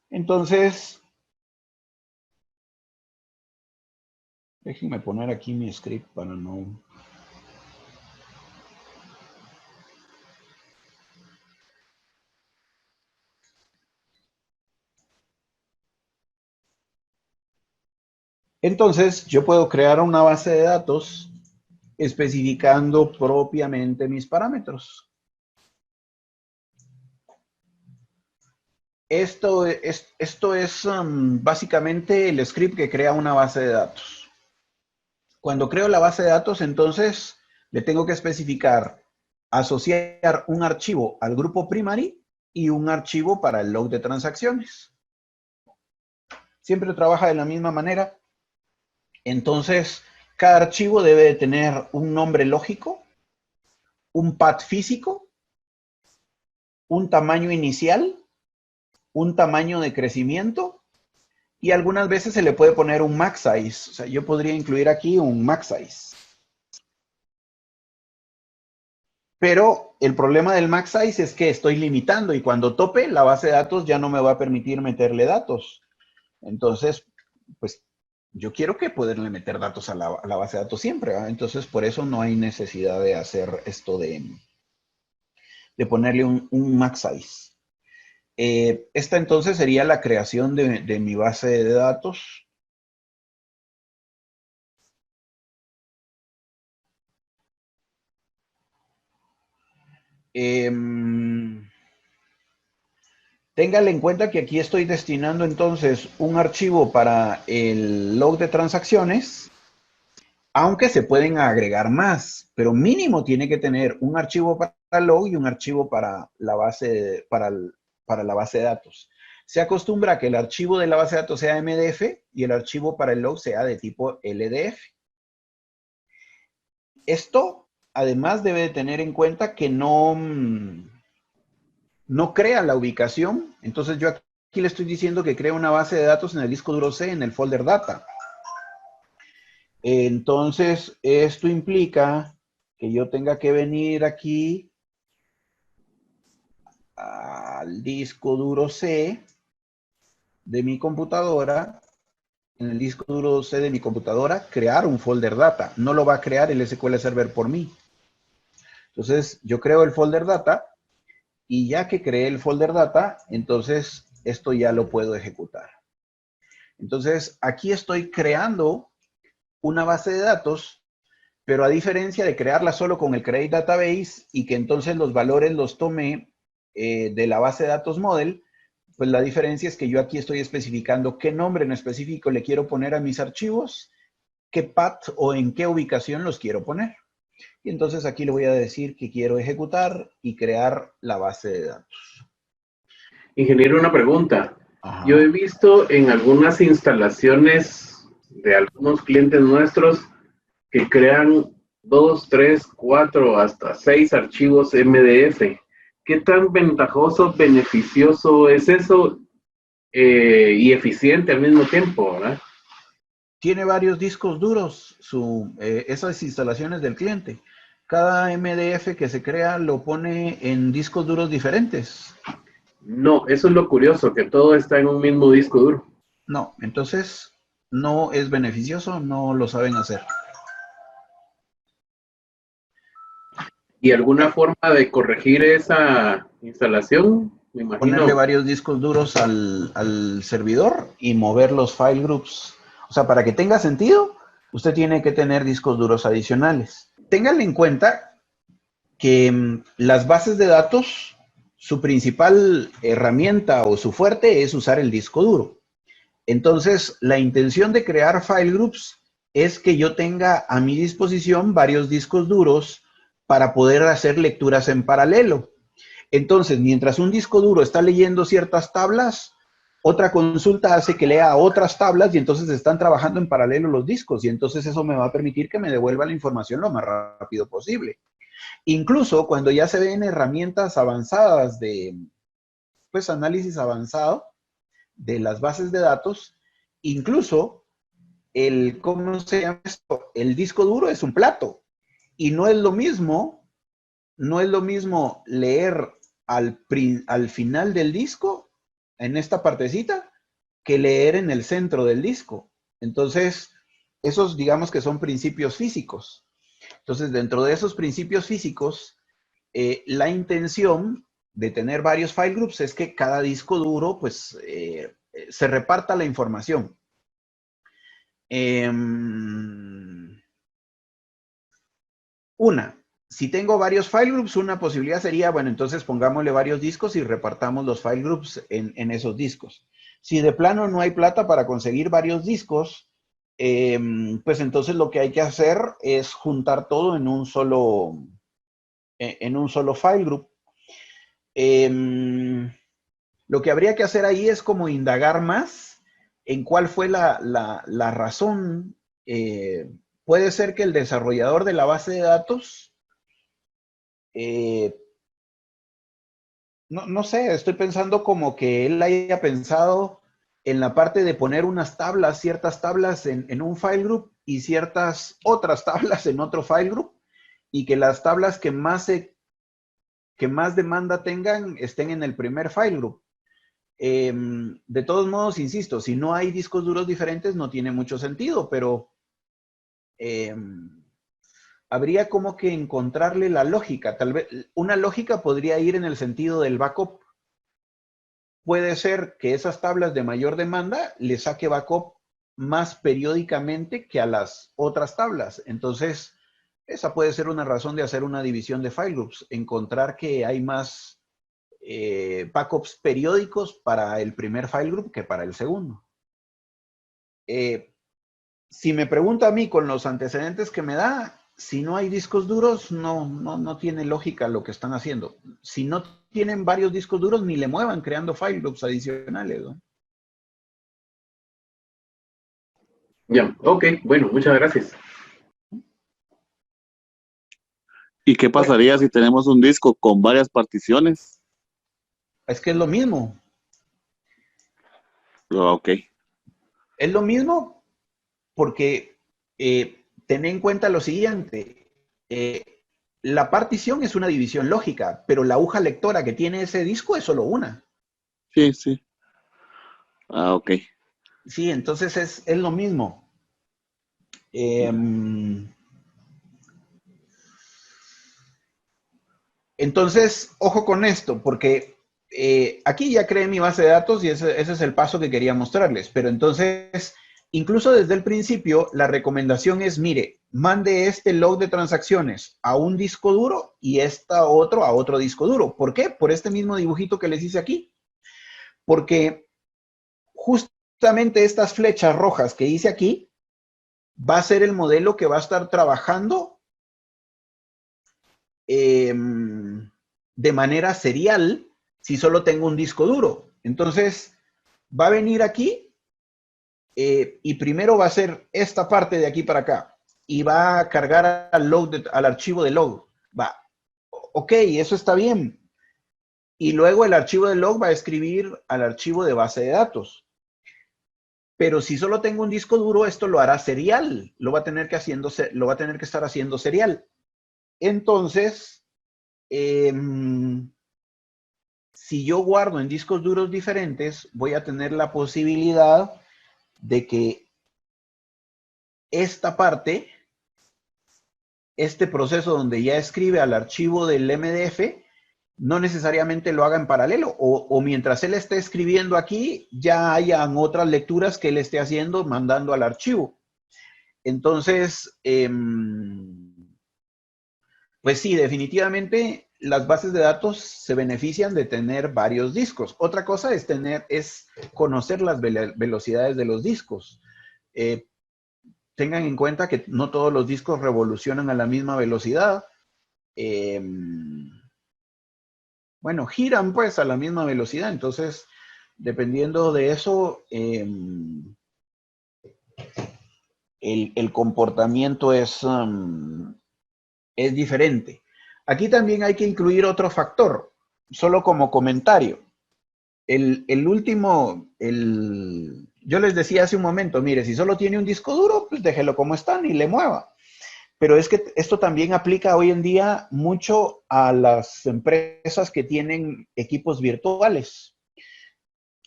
Entonces, déjenme poner aquí mi script para no... Entonces, yo puedo crear una base de datos especificando propiamente mis parámetros. Esto es básicamente el script que crea una base de datos. Cuando creo la base de datos, entonces le tengo que especificar, asociar un archivo al grupo primary y un archivo para el log de transacciones. Siempre trabaja de la misma manera. Entonces, cada archivo debe de tener un nombre lógico, un path físico, un tamaño inicial, un tamaño de crecimiento y algunas veces se le puede poner un max size. O sea, yo podría incluir aquí un max size. Pero el problema del max size es que estoy limitando y cuando tope, la base de datos ya no me va a permitir meterle datos. Entonces, pues yo quiero que poderle meter datos a la base de datos siempre, ¿verdad? Entonces, por eso no hay necesidad de hacer esto de ponerle un max size. Esta entonces sería la creación de mi base de datos. Téngale en cuenta que aquí estoy destinando entonces un archivo para el log de transacciones, aunque se pueden agregar más, pero mínimo tiene que tener un archivo para log y un archivo para la base, para la base de datos. Se acostumbra a que el archivo de la base de datos sea MDF y el archivo para el log sea de tipo LDF. Esto, además, debe de tener en cuenta que no crea la ubicación. Entonces yo aquí le estoy diciendo que crea una base de datos en el disco duro C, en el folder data. Entonces, esto implica que yo tenga que venir aquí al disco duro C de mi computadora, en el disco duro C de mi computadora, crear un folder data. No lo va a crear el SQL Server por mí. Entonces, yo creo el folder data y ya que creé el folder data, entonces esto ya lo puedo ejecutar. Entonces, aquí estoy creando una base de datos, pero a diferencia de crearla solo con el Create Database y que entonces los valores los tome de la base de datos model, pues la diferencia es que yo aquí estoy especificando qué nombre en específico le quiero poner a mis archivos, qué path o en qué ubicación los quiero poner. Y entonces aquí le voy a decir que quiero ejecutar y crear la base de datos. Ingeniero, una pregunta. Ajá. Yo he visto en algunas instalaciones de algunos clientes nuestros que crean 2, 3, 4, hasta 6 archivos MDF. ¿Qué tan ventajoso, beneficioso es eso y eficiente al mismo tiempo, verdad? Tiene varios discos duros, esas instalaciones del cliente. Cada MDF que se crea lo pone en discos duros diferentes. No, eso es lo curioso, que todo está en un mismo disco duro. No, entonces no es beneficioso, no lo saben hacer. ¿Y alguna forma de corregir esa instalación? Me imagino. Ponerle varios discos duros al servidor y mover los file groups. O sea, para que tenga sentido, usted tiene que tener discos duros adicionales. Ténganle en cuenta que las bases de datos, su principal herramienta o su fuerte es usar el disco duro. Entonces, la intención de crear file groups es que yo tenga a mi disposición varios discos duros para poder hacer lecturas en paralelo. Entonces, mientras un disco duro está leyendo ciertas tablas, otra consulta hace que lea otras tablas y entonces están trabajando en paralelo los discos y entonces eso me va a permitir que me devuelva la información lo más rápido posible. Incluso cuando ya se ven herramientas avanzadas de, pues, análisis avanzado, de las bases de datos, incluso ¿cómo se llama esto? El disco duro es un plato. Y no es lo mismo leer al final del disco, en esta partecita, que leer en el centro del disco. Entonces, esos digamos que son principios físicos. Entonces, dentro de esos principios físicos, la intención de tener varios file groups es que cada disco duro, pues, se reparta la información. Si tengo varios file groups, una posibilidad sería, bueno, entonces pongámosle varios discos y repartamos los file groups en esos discos. Si de plano no hay plata para conseguir varios discos, pues entonces lo que hay que hacer es juntar todo en un solo file group. Lo que habría que hacer ahí es como indagar más en cuál fue la razón. Puede ser que el desarrollador de la base de datos, no sé, estoy pensando como que él haya pensado en la parte de poner unas tablas, ciertas tablas en un file group y ciertas otras tablas en otro file group, y que las tablas que más demanda tengan estén en el primer file group. De todos modos, insisto, si no hay discos duros diferentes no tiene mucho sentido, pero habría como que encontrarle la lógica. Tal vez una lógica podría ir en el sentido del backup. Puede ser que esas tablas de mayor demanda le saque backup más periódicamente que a las otras tablas. Entonces, esa puede ser una razón de hacer una división de file groups. Encontrar que hay más backups periódicos para el primer file group que para el segundo. Si me pregunta a mí con los antecedentes que me da, si no hay discos duros, no tiene lógica lo que están haciendo. Si no tienen varios discos duros, ni le muevan creando file groups adicionales, ¿no? Ya, ok, bueno, muchas gracias. ¿Y qué pasaría si tenemos un disco con varias particiones? Es que es lo mismo. Ok. Es lo mismo porque ten en cuenta lo siguiente. La partición es una división lógica, pero la aguja lectora que tiene ese disco es solo una. Sí, sí. Ok. Sí, entonces es lo mismo. Entonces, ojo con esto, porque aquí ya creé mi base de datos y ese es el paso que quería mostrarles. Pero entonces, incluso desde el principio, la recomendación es, mire, mande este log de transacciones a un disco duro y esta otro a otro disco duro. ¿Por qué? Por este mismo dibujito que les hice aquí. Porque justamente estas flechas rojas que hice aquí va a ser el modelo que va a estar trabajando de manera serial si solo tengo un disco duro. Entonces, va a venir aquí y primero va a ser esta parte de aquí para acá y va a cargar al archivo de log. Va, ok, eso está bien. Y luego el archivo de log va a escribir al archivo de base de datos. Pero si solo tengo un disco duro, esto lo hará serial. Lo va a tener que estar haciendo serial. Entonces, si yo guardo en discos duros diferentes, voy a tener la posibilidad de que esta parte, este proceso donde ya escribe al archivo del MDF, no necesariamente lo haga en paralelo, o mientras él esté escribiendo aquí, ya hayan otras lecturas que él esté haciendo, mandando al archivo. Entonces, pues sí, definitivamente las bases de datos se benefician de tener varios discos. Otra cosa es conocer las velocidades de los discos. Tengan en cuenta que no todos los discos revolucionan a la misma velocidad. Bueno, giran pues a la misma velocidad. Entonces, dependiendo de eso, el comportamiento es diferente. Aquí también hay que incluir otro factor, solo como comentario. el último, yo les decía hace un momento, mire, si solo tiene un disco duro, pues déjelo como está, ni le mueva. Pero es que esto también aplica hoy en día mucho a las empresas que tienen equipos virtuales.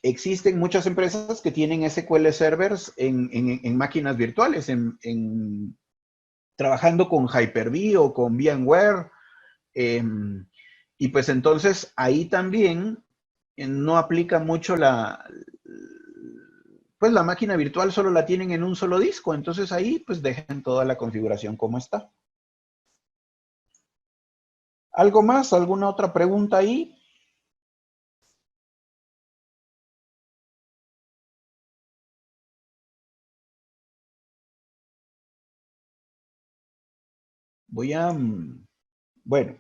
Existen muchas empresas que tienen SQL servers en máquinas virtuales, trabajando con Hyper-V o con VMware. Y pues entonces ahí también no aplica mucho pues la máquina virtual solo la tienen en un solo disco, entonces ahí pues dejen toda la configuración como está. ¿Algo más? ¿Alguna otra pregunta ahí? Bueno,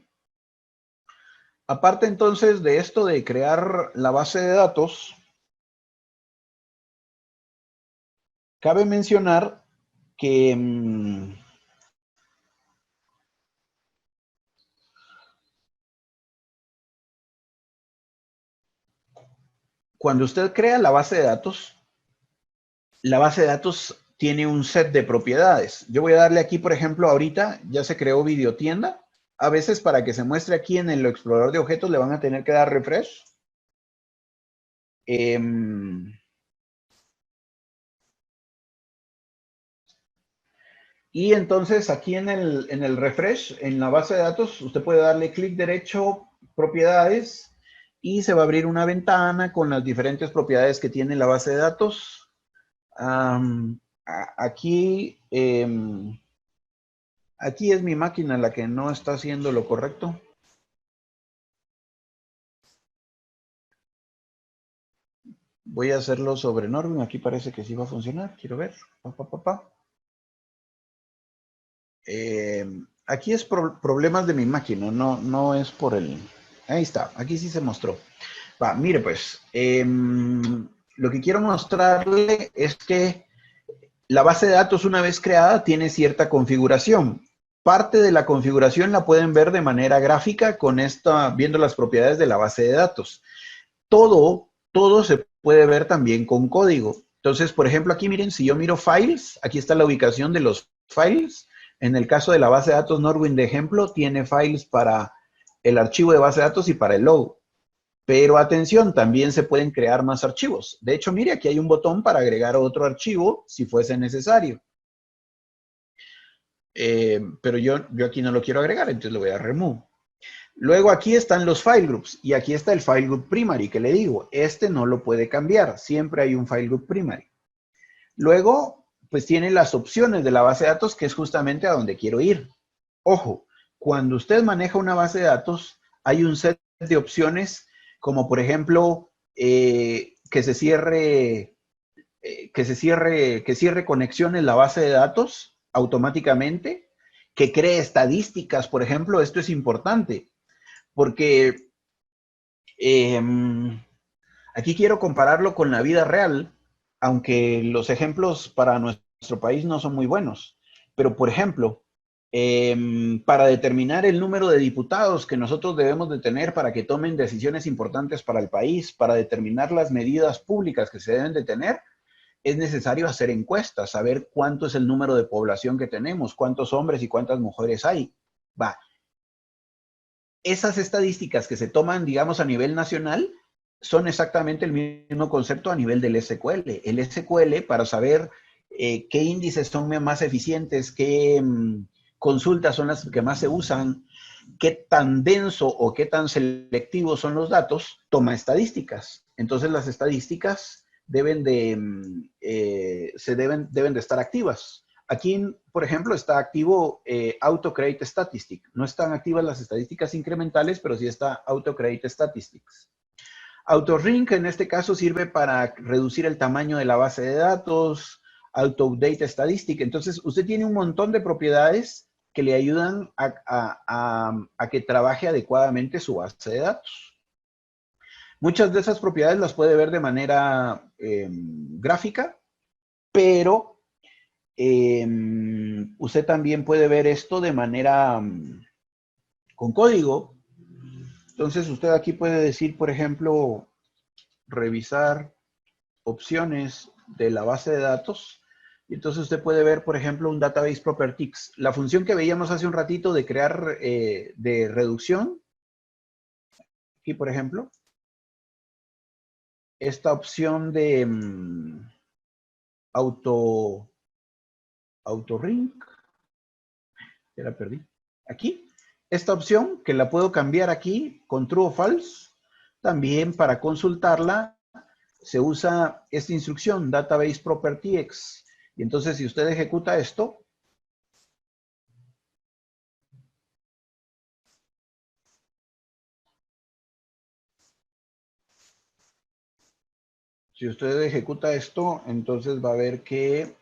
aparte entonces de esto de crear la base de datos, cabe mencionar que cuando usted crea la base de datos tiene un set de propiedades. Yo voy a darle aquí, por ejemplo, ahorita ya se creó videotienda. A veces para que se muestre aquí en el explorador de objetos le van a tener que dar refresh. Y entonces aquí en el refresh, en la base de datos, usted puede darle clic derecho, propiedades, y se va a abrir una ventana con las diferentes propiedades que tiene la base de datos. Aquí, aquí es mi máquina la que no está haciendo lo correcto. Voy a hacerlo sobre Norwin. Aquí parece que sí va a funcionar. Quiero ver. Aquí es problemas de mi máquina, no es por el... Ahí está, aquí sí se mostró. Va, mire pues, lo que quiero mostrarle es que la base de datos una vez creada tiene cierta configuración. Parte de la configuración la pueden ver de manera gráfica con viendo las propiedades de la base de datos. Todo se puede ver también con código. Entonces, por ejemplo, aquí miren, si yo miro files, aquí está la ubicación de los files. En el caso de la base de datos Norwin de ejemplo, tiene files para el archivo de base de datos y para el log. Pero atención, también se pueden crear más archivos. De hecho, mire, aquí hay un botón para agregar otro archivo si fuese necesario. Pero yo aquí no lo quiero agregar, entonces le voy a remove. Luego aquí están los file groups y aquí está el file group primary que le digo. Este no lo puede cambiar, siempre hay un file group primary. Luego, pues tiene las opciones de la base de datos que es justamente a donde quiero ir. Ojo, cuando usted maneja una base de datos, hay un set de opciones como por ejemplo que cierre conexiones la base de datos automáticamente, que cree estadísticas, por ejemplo. Esto es importante porque aquí quiero compararlo con la vida real, aunque los ejemplos para nuestro país no son muy buenos. Pero, por ejemplo, para determinar el número de diputados que nosotros debemos de tener para que tomen decisiones importantes para el país, para determinar las medidas públicas que se deben de tener, es necesario hacer encuestas, saber cuánto es el número de población que tenemos, cuántos hombres y cuántas mujeres hay. Va. Esas estadísticas que se toman, digamos, a nivel nacional, son exactamente el mismo concepto a nivel del SQL. El SQL, para saber qué índices son más eficientes, qué consultas son las que más se usan, qué tan denso o qué tan selectivos son los datos, toma estadísticas. Entonces las estadísticas deben de estar activas. Aquí, por ejemplo, está activo Auto Create Statistic. No están activas las estadísticas incrementales, pero sí está Auto Create Statistics. AutoRank en este caso sirve para reducir el tamaño de la base de datos, Auto Update Statistic. Entonces, usted tiene un montón de propiedades que le ayudan a que trabaje adecuadamente su base de datos. Muchas de esas propiedades las puede ver de manera gráfica, pero usted también puede ver esto de manera con código. Entonces usted aquí puede decir, por ejemplo, revisar opciones de la base de datos. Y entonces usted puede ver, por ejemplo, un database properties. La función que veíamos hace un ratito de crear, de reducción. Aquí, por ejemplo. Esta opción de auto ring. Ya la perdí. Aquí. Esta opción que la puedo cambiar aquí con true o false. También para consultarla se usa esta instrucción, database properties. Y entonces si usted ejecuta esto, entonces va a ver que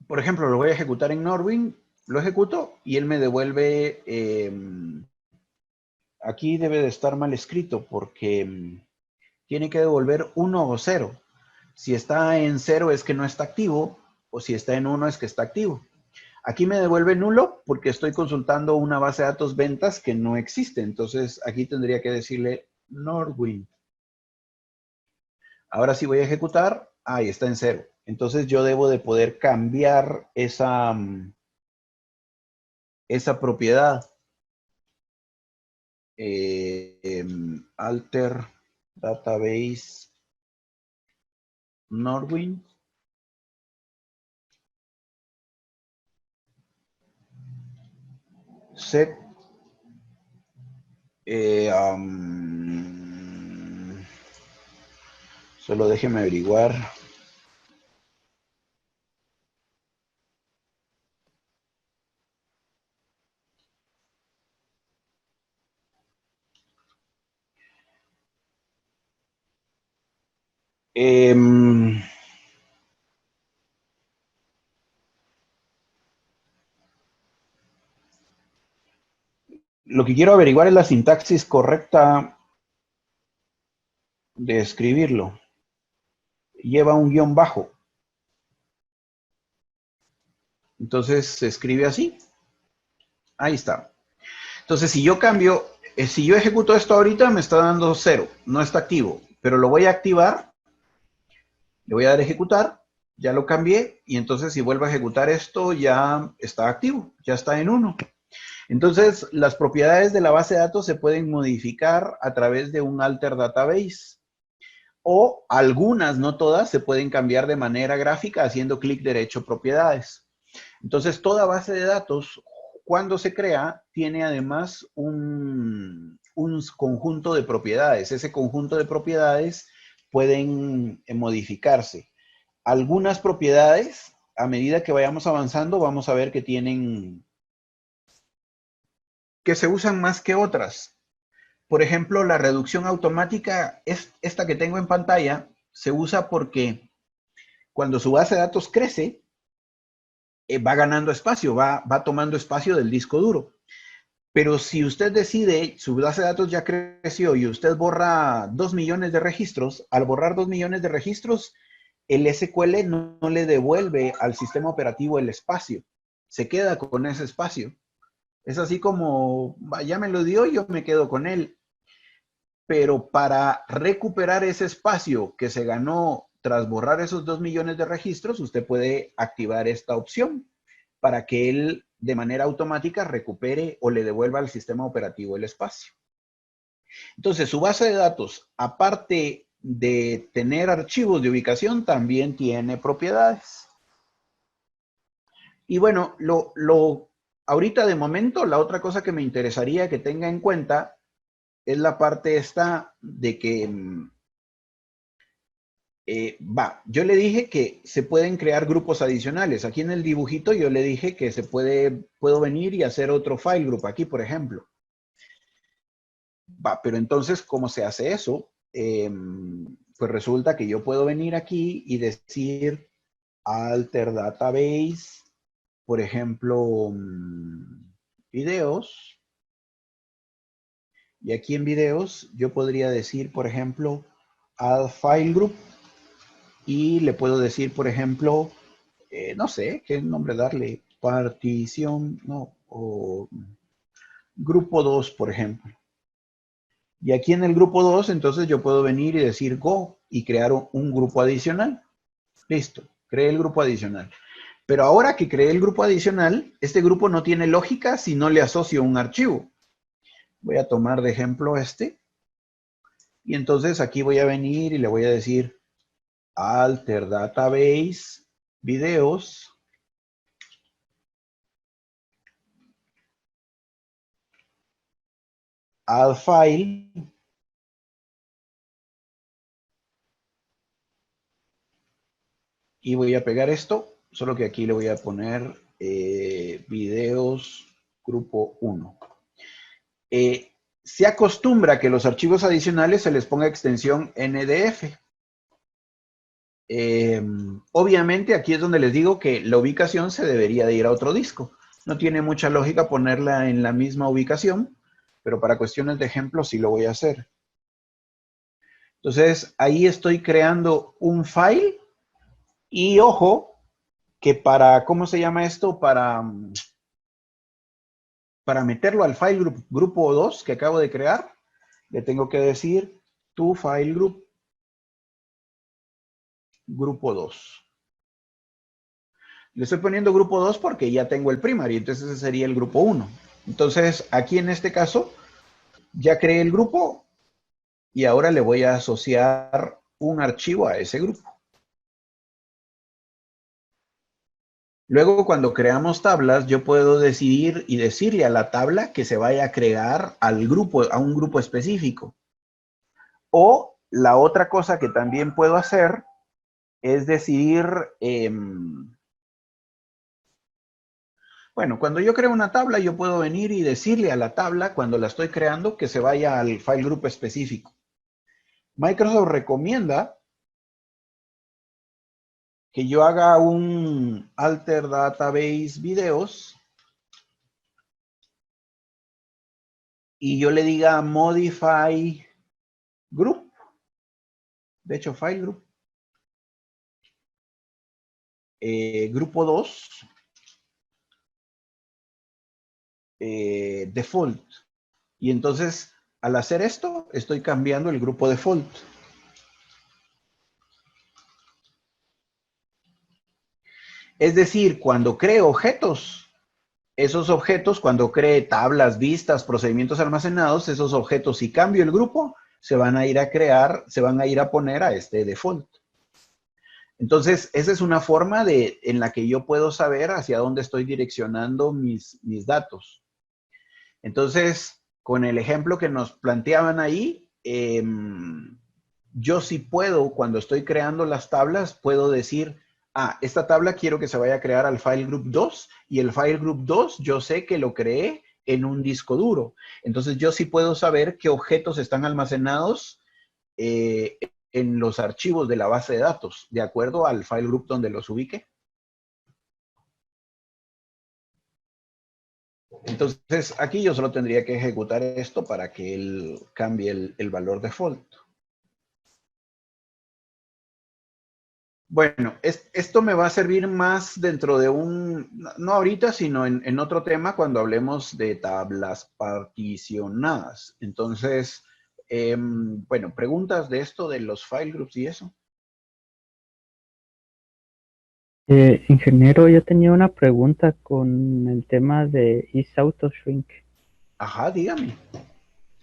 por ejemplo, lo voy a ejecutar en Norwin, lo ejecuto y él me devuelve, aquí debe de estar mal escrito porque tiene que devolver 1 o 0. Si está en 0 es que no está activo, o si está en 1 es que está activo. Aquí me devuelve nulo porque estoy consultando una base de datos ventas que no existe. Entonces aquí tendría que decirle Norwin. Ahora sí voy a ejecutar. Ahí está en 0. Entonces yo debo de poder cambiar esa propiedad. Alter database Norwin. Set solo déjeme averiguar. Lo que quiero averiguar es la sintaxis correcta de escribirlo. Lleva un guión bajo. Entonces se escribe así. Ahí está. Entonces si yo cambio, si yo ejecuto esto ahorita me está dando 0, no está activo. Pero lo voy a activar, le voy a dar a ejecutar, ya lo cambié y entonces si vuelvo a ejecutar esto ya está activo, ya está en 1. Entonces las propiedades de la base de datos se pueden modificar a través de un alter database. O algunas, no todas, se pueden cambiar de manera gráfica haciendo clic derecho propiedades. Entonces, toda base de datos, cuando se crea, tiene además un conjunto de propiedades. Ese conjunto de propiedades pueden modificarse. Algunas propiedades, a medida que vayamos avanzando, vamos a ver que se usan más que otras. Por ejemplo, la reducción automática, esta que tengo en pantalla, se usa porque cuando su base de datos crece, va ganando espacio, va tomando espacio del disco duro. Pero si usted decide, su base de datos ya creció y usted borra 2 millones de registros, al borrar 2 millones de registros, el SQL no le devuelve al sistema operativo el espacio. Se queda con ese espacio. Es así como, ya me lo dio, yo me quedo con él. Pero para recuperar ese espacio que se ganó tras borrar esos 2 millones de registros, usted puede activar esta opción para que él de manera automática recupere o le devuelva al sistema operativo el espacio. Entonces, su base de datos, aparte de tener archivos de ubicación, también tiene propiedades. Y bueno, ahorita de momento, la otra cosa que me interesaría que tenga en cuenta es la parte esta de que, yo le dije que se pueden crear grupos adicionales. Aquí en el dibujito yo le dije que puedo venir y hacer otro file group aquí, por ejemplo. Pero entonces, ¿cómo se hace eso? Pues resulta que yo puedo venir aquí y decir alter database, por ejemplo, videos. Y aquí en videos yo podría decir, por ejemplo, add file group y le puedo decir, por ejemplo, no sé, qué nombre darle, partición, no, o grupo 2, por ejemplo. Y aquí en el grupo 2, entonces yo puedo venir y decir go y crear un grupo adicional. Listo, creé el grupo adicional. Pero ahora que creé el grupo adicional, este grupo no tiene lógica si no le asocio un archivo. Voy a tomar de ejemplo este. Y entonces aquí voy a venir y le voy a decir alter database, videos, add file, y voy a pegar esto, solo que aquí le voy a poner videos grupo 1. Se acostumbra que los archivos adicionales se les ponga extensión NDF. Obviamente aquí es donde les digo que la ubicación se debería de ir a otro disco. No tiene mucha lógica ponerla en la misma ubicación, pero para cuestiones de ejemplo sí lo voy a hacer. Entonces ahí estoy creando un file y ojo que para, ¿cómo se llama esto? Para meterlo al file grupo 2 que acabo de crear, le tengo que decir tu file group grupo 2. Le estoy poniendo grupo 2 porque ya tengo el primary, entonces ese sería el grupo 1. Entonces, aquí en este caso, ya creé el grupo y ahora le voy a asociar un archivo a ese grupo. Luego, cuando creamos tablas, yo puedo decidir y decirle a la tabla que se vaya a crear al grupo, a un grupo específico. O la otra cosa que también puedo hacer es decidir... bueno, cuando yo creo una tabla, yo puedo venir y decirle a la tabla, cuando la estoy creando, que se vaya al file group específico. Microsoft recomienda que yo haga un alter database videos y yo le diga modify group. De hecho, file group. Grupo 2. Default. Y entonces, al hacer esto, estoy cambiando el grupo default. Es decir, cuando creo objetos, esos objetos, cuando cree tablas, vistas, procedimientos almacenados, esos objetos, si cambio el grupo, se van a ir a crear, se van a ir a poner a este default. Entonces, esa es una forma en la que yo puedo saber hacia dónde estoy direccionando mis datos. Entonces, con el ejemplo que nos planteaban ahí, yo sí puedo, cuando estoy creando las tablas, puedo decir, esta tabla quiero que se vaya a crear al file group 2 y el file group 2 yo sé que lo creé en un disco duro. Entonces, yo sí puedo saber qué objetos están almacenados en los archivos de la base de datos, de acuerdo al file group donde los ubique. Entonces, aquí yo solo tendría que ejecutar esto para que él cambie el valor default. Bueno, esto me va a servir más dentro de no ahorita, sino en otro tema cuando hablemos de tablas particionadas. Entonces, bueno, preguntas de esto, de los file groups y eso. Ingeniero, yo tenía una pregunta con el tema de isAutoShrink. Ajá, dígame.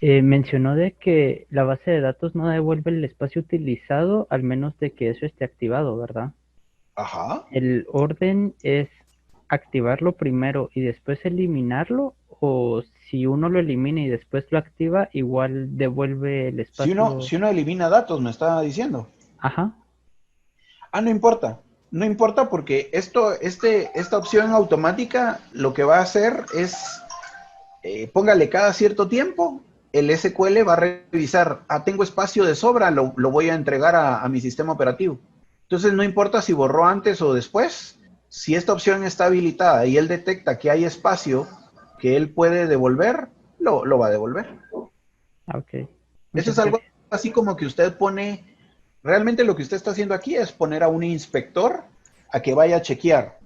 Mencionó de que la base de datos no devuelve el espacio utilizado al menos de que eso esté activado, ¿verdad? Ajá. ¿El orden es activarlo primero y después eliminarlo? ¿O si uno lo elimina y después lo activa, igual devuelve el espacio? Si uno elimina datos, me está diciendo. Ajá. No importa. No importa porque esta opción automática lo que va a hacer es, póngale cada cierto tiempo, el SQL va a revisar, tengo espacio de sobra, lo voy a entregar a mi sistema operativo. Entonces no importa si borró antes o después, si esta opción está habilitada y él detecta que hay espacio que él puede devolver, lo va a devolver. Ok. Eso es algo así como que usted pone, realmente lo que usted está haciendo aquí es poner a un inspector a que vaya a chequear.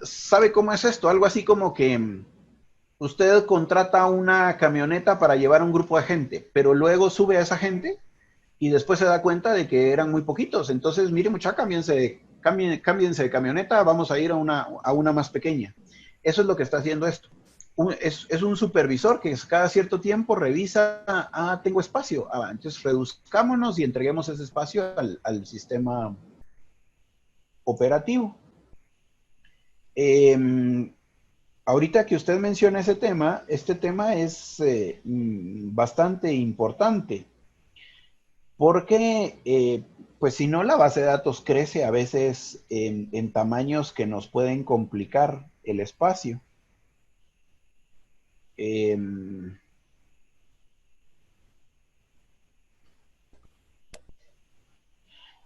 ¿Sabe cómo es esto? Algo así como que usted contrata una camioneta para llevar a un grupo de gente, pero luego sube a esa gente y después se da cuenta de que eran muy poquitos. Entonces, mire, muchacha, cámbiense de camioneta, vamos a ir a una más pequeña. Eso es lo que está haciendo esto. Es un supervisor que cada cierto tiempo revisa, tengo espacio, entonces reduzcámonos y entreguemos ese espacio al sistema operativo. Ahorita que usted menciona ese tema, este tema es bastante importante, porque pues si no, la base de datos crece a veces en tamaños que nos pueden complicar el espacio.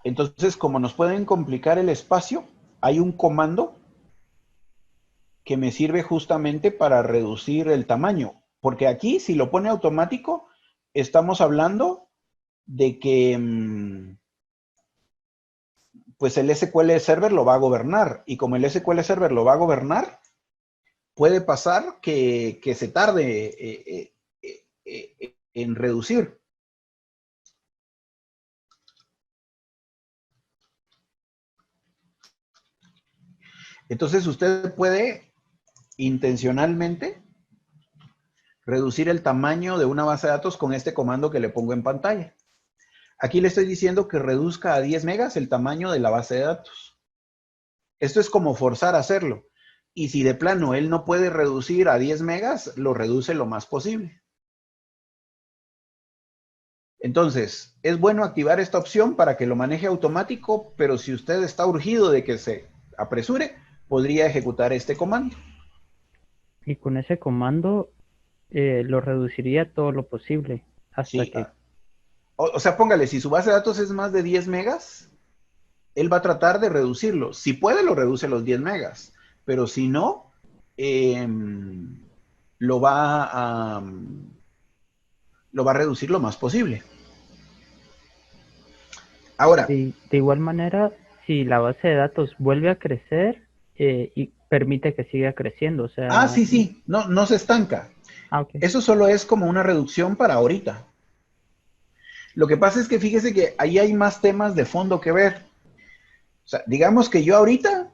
Entonces, como nos pueden complicar el espacio, hay un comando que me sirve justamente para reducir el tamaño. Porque aquí, si lo pone automático, estamos hablando de que pues el SQL Server lo va a gobernar. Y como el SQL Server lo va a gobernar, puede pasar que se tarde en reducir. Entonces usted puede intencionalmente reducir el tamaño de una base de datos con este comando que le pongo en pantalla. Aquí le estoy diciendo que reduzca a 10 megas el tamaño de la base de datos. Esto es como forzar a hacerlo. Y si de plano él no puede reducir a 10 megas, lo reduce lo más posible. Entonces, es bueno activar esta opción para que lo maneje automático, pero si usted está urgido de que se apresure, podría ejecutar este comando. Y con ese comando lo reduciría todo lo posible hasta Sí, que... o sea, póngale, si su base de datos es más de 10 megas, él va a tratar de reducirlo. Si puede, lo reduce a los 10 megas, pero si no, lo va a reducir lo más posible. Ahora, De igual manera, si la base de datos vuelve a crecer y permite que siga creciendo, o sea... sí, no se estanca. Ok. Eso solo es como una reducción para ahorita. Lo que pasa es que fíjese que ahí hay más temas de fondo que ver. O sea, digamos que yo ahorita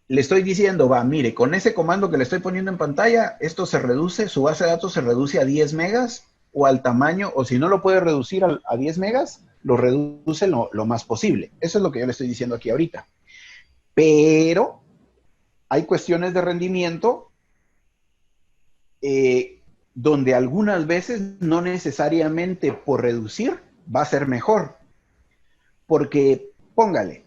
le estoy diciendo, mire, con ese comando que le estoy poniendo en pantalla, esto se reduce, su base de datos se reduce a 10 megas o al tamaño, o si no lo puede reducir a 10 megas, lo reduce lo más posible. Eso es lo que yo le estoy diciendo aquí ahorita. Pero hay cuestiones de rendimiento donde algunas veces no necesariamente por reducir va a ser mejor. Porque, póngale,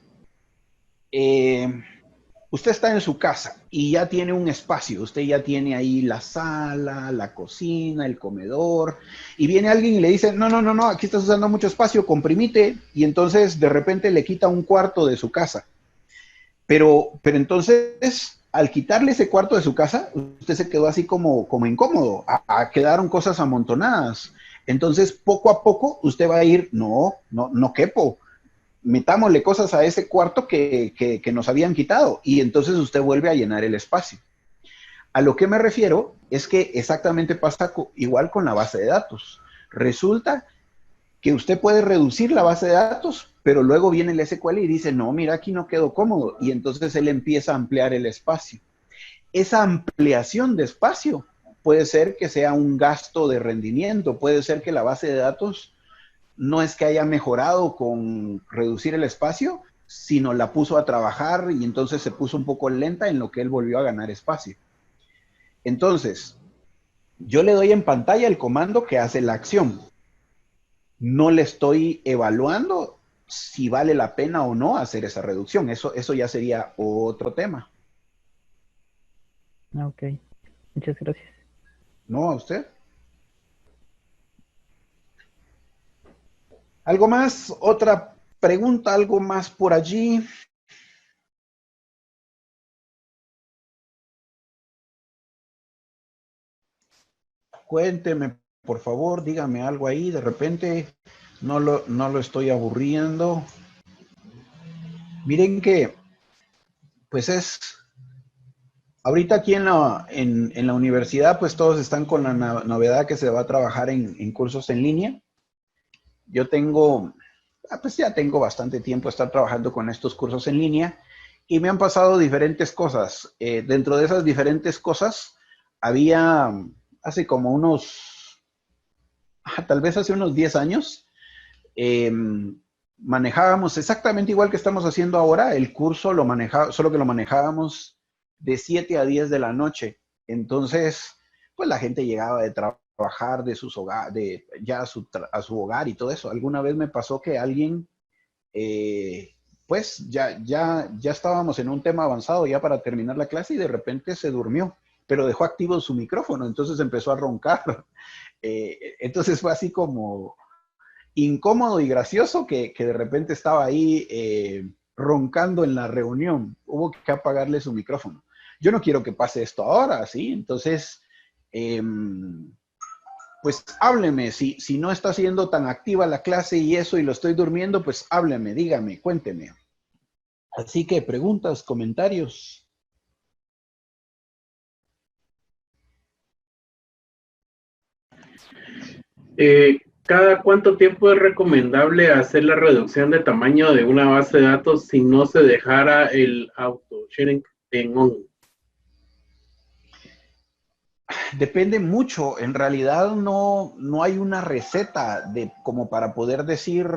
usted está en su casa y ya tiene un espacio, usted ya tiene ahí la sala, la cocina, el comedor, y viene alguien y le dice, no, aquí estás usando mucho espacio, comprimite, y entonces de repente le quita un cuarto de su casa. Pero entonces, al quitarle ese cuarto de su casa, usted se quedó así como incómodo, quedaron cosas amontonadas. Entonces, poco a poco, usted va a ir, no quepo, metámosle cosas a ese cuarto que nos habían quitado, y entonces usted vuelve a llenar el espacio. A lo que me refiero es que exactamente pasa igual con la base de datos. Resulta que usted puede reducir la base de datos, pero luego viene el SQL y dice, no, mira, aquí no quedó cómodo, y entonces él empieza a ampliar el espacio. Esa ampliación de espacio puede ser que sea un gasto de rendimiento, puede ser que la base de datos no es que haya mejorado con reducir el espacio, sino la puso a trabajar y entonces se puso un poco lenta en lo que él volvió a ganar espacio. Entonces, yo le doy en pantalla el comando que hace la acción. No le estoy evaluando si vale la pena o no hacer esa reducción. Eso ya sería otro tema. Ok, muchas gracias. ¿No a usted? ¿Algo más? ¿Otra pregunta? ¿Algo más por allí? Cuénteme, por favor, dígame algo ahí. De repente no lo estoy aburriendo. Miren que, pues ahorita aquí en la universidad, pues todos están con la novedad que se va a trabajar en cursos en línea. Yo tengo, pues ya tengo bastante tiempo de estar trabajando con estos cursos en línea y me han pasado diferentes cosas. Dentro de esas diferentes cosas, había hace como tal vez hace unos 10 años, manejábamos exactamente igual que estamos haciendo ahora. El curso lo manejaba, solo que lo manejábamos de 7 a 10 de la noche. Entonces, pues la gente llegaba de trabajar de sus hogares, ya a su hogar y todo eso. Alguna vez me pasó que alguien, pues ya estábamos en un tema avanzado ya para terminar la clase y de repente se durmió, pero dejó activo su micrófono, entonces empezó a roncar. Entonces fue así como incómodo y gracioso que de repente estaba ahí roncando en la reunión. Hubo que apagarle su micrófono. Yo no quiero que pase esto ahora, ¿sí? Entonces, pues hábleme. Si no está siendo tan activa la clase y eso y lo estoy durmiendo, pues hábleme, dígame, cuénteme. Así que preguntas, comentarios. ¿Cada cuánto tiempo es recomendable hacer la reducción de tamaño de una base de datos si no se dejara el auto-sharing en on? Depende mucho. En realidad no hay una receta como para poder decir,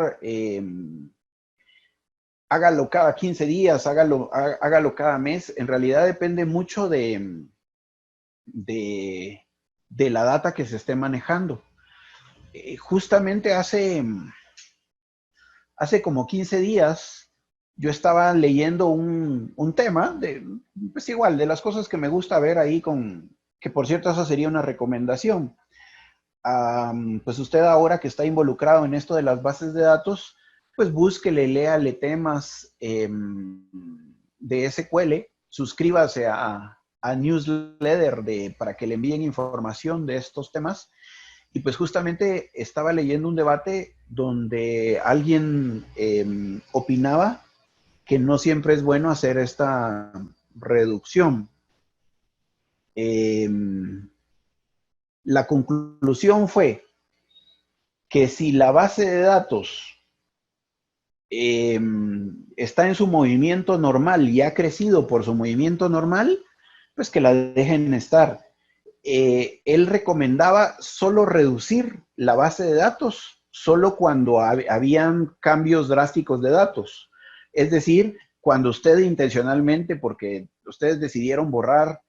hágalo cada 15 días, hágalo cada mes. En realidad depende mucho de la data que se esté manejando. Justamente hace como 15 días yo estaba leyendo un tema, pues igual, de las cosas que me gusta ver ahí que por cierto esa sería una recomendación. Pues usted ahora que está involucrado en esto de las bases de datos, pues búsquele, léale temas de SQL, suscríbase a newsletter para que le envíen información de estos temas. Y pues justamente estaba leyendo un debate donde alguien opinaba que no siempre es bueno hacer esta reducción. La conclusión fue que si la base de datos está en su movimiento normal y ha crecido por su movimiento normal, pues que la dejen estar. Él recomendaba solo reducir la base de datos solo cuando habían cambios drásticos de datos. Es decir, cuando usted intencionalmente, porque ustedes decidieron borrar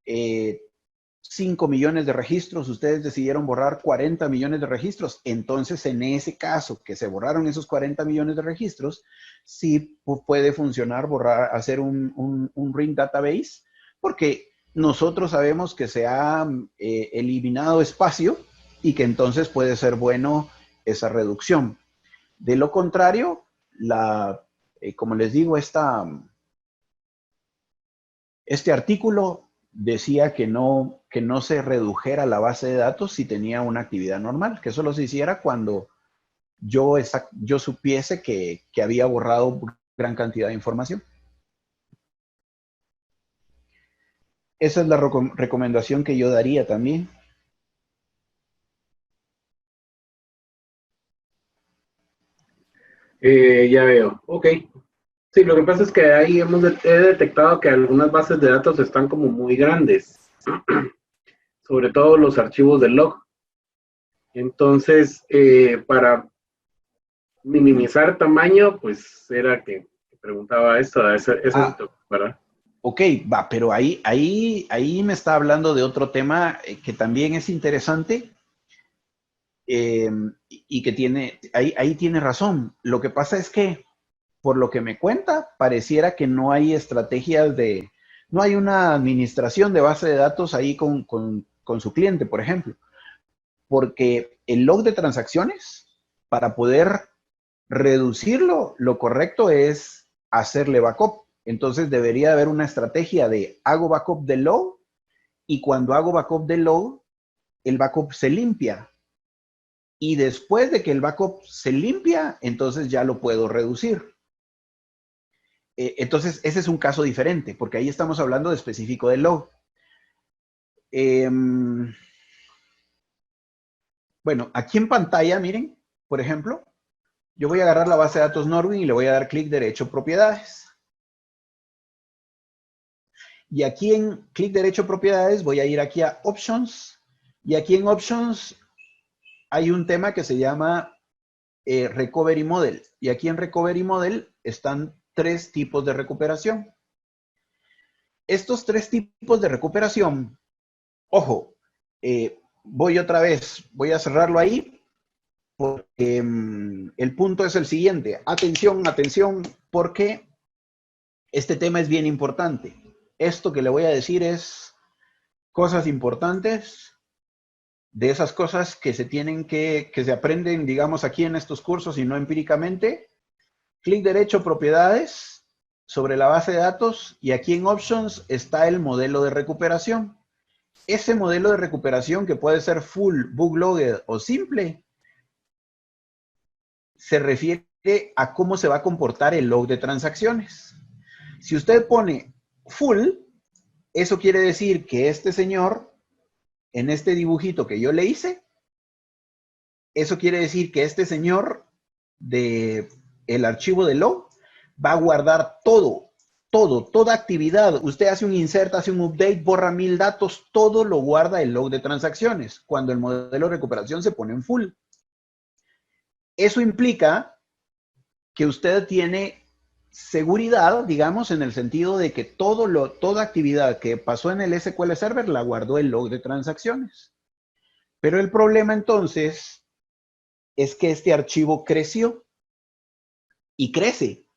5 millones de registros, ustedes decidieron borrar 40 millones de registros, entonces en ese caso que se borraron esos 40 millones de registros, sí puede funcionar hacer un ring database, porque nosotros sabemos que se ha eliminado espacio y que entonces puede ser bueno esa reducción. De lo contrario, como les digo, este artículo decía que no se redujera la base de datos si tenía una actividad normal, que solo se hiciera cuando yo supiese que había borrado gran cantidad de información. Esa es la recomendación que yo daría también. Ya veo, ok. Sí, lo que pasa es que ahí he detectado que algunas bases de datos están como muy grandes, sobre todo los archivos de log. Entonces, para minimizar tamaño, pues era que preguntaba esto, ¿verdad? Ok, va, pero ahí me está hablando de otro tema que también es interesante y que ahí tiene razón. Lo que pasa es que, por lo que me cuenta, pareciera que no hay estrategias no hay una administración de base de datos ahí con su cliente, por ejemplo. Porque el log de transacciones, para poder reducirlo, lo correcto es hacerle backup. Entonces debería haber una estrategia de hago backup del log y cuando hago backup del log, el backup se limpia. Y después de que el backup se limpia, entonces ya lo puedo reducir. Entonces, ese es un caso diferente, porque ahí estamos hablando de específico del log. Bueno, aquí en pantalla, miren, por ejemplo, yo voy a agarrar la base de datos Norwin y le voy a dar clic derecho propiedades. Y aquí en clic derecho propiedades voy a ir aquí a Options. Y aquí en Options hay un tema que se llama Recovery Model. Y aquí en Recovery Model están 3 tipos de recuperación. Estos 3 tipos de recuperación, ojo, voy otra vez, voy a cerrarlo ahí, porque el punto es el siguiente. Atención, atención, porque este tema es bien importante. Esto que le voy a decir es cosas importantes, de esas cosas que se tienen que se aprenden, digamos, aquí en estos cursos y no empíricamente. Clic derecho, propiedades, sobre la base de datos, y aquí en Options está el modelo de recuperación. Ese modelo de recuperación, que puede ser full, bootloaded o simple, se refiere a cómo se va a comportar el log de transacciones. Si usted pone full, eso quiere decir que este señor, en este dibujito que yo le hice, eso quiere decir que este señor de el archivo de log va a guardar toda actividad. Usted hace un insert, hace un update, borra 1000 datos, todo lo guarda el log de transacciones cuando el modelo de recuperación se pone en full. Eso implica que usted tiene seguridad, digamos, en el sentido de que toda actividad que pasó en el SQL Server la guardó el log de transacciones. Pero el problema entonces es que este archivo creció y crece.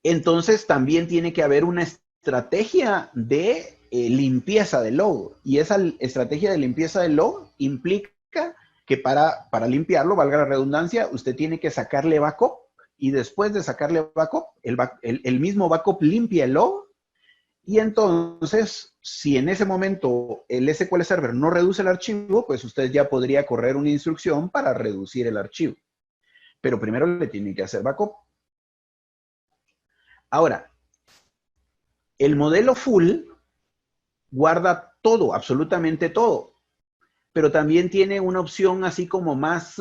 Entonces también tiene que haber una estrategia de limpieza del log. Y esa estrategia de limpieza del log implica que para limpiarlo, valga la redundancia, usted tiene que sacarle backup. Y después de sacarle backup, el mismo backup limpia el log. Y entonces, si en ese momento el SQL Server no reduce el archivo, pues usted ya podría correr una instrucción para reducir el archivo. Pero primero le tiene que hacer backup. Ahora, el modelo full guarda todo, absolutamente todo. Pero también tiene una opción así como más...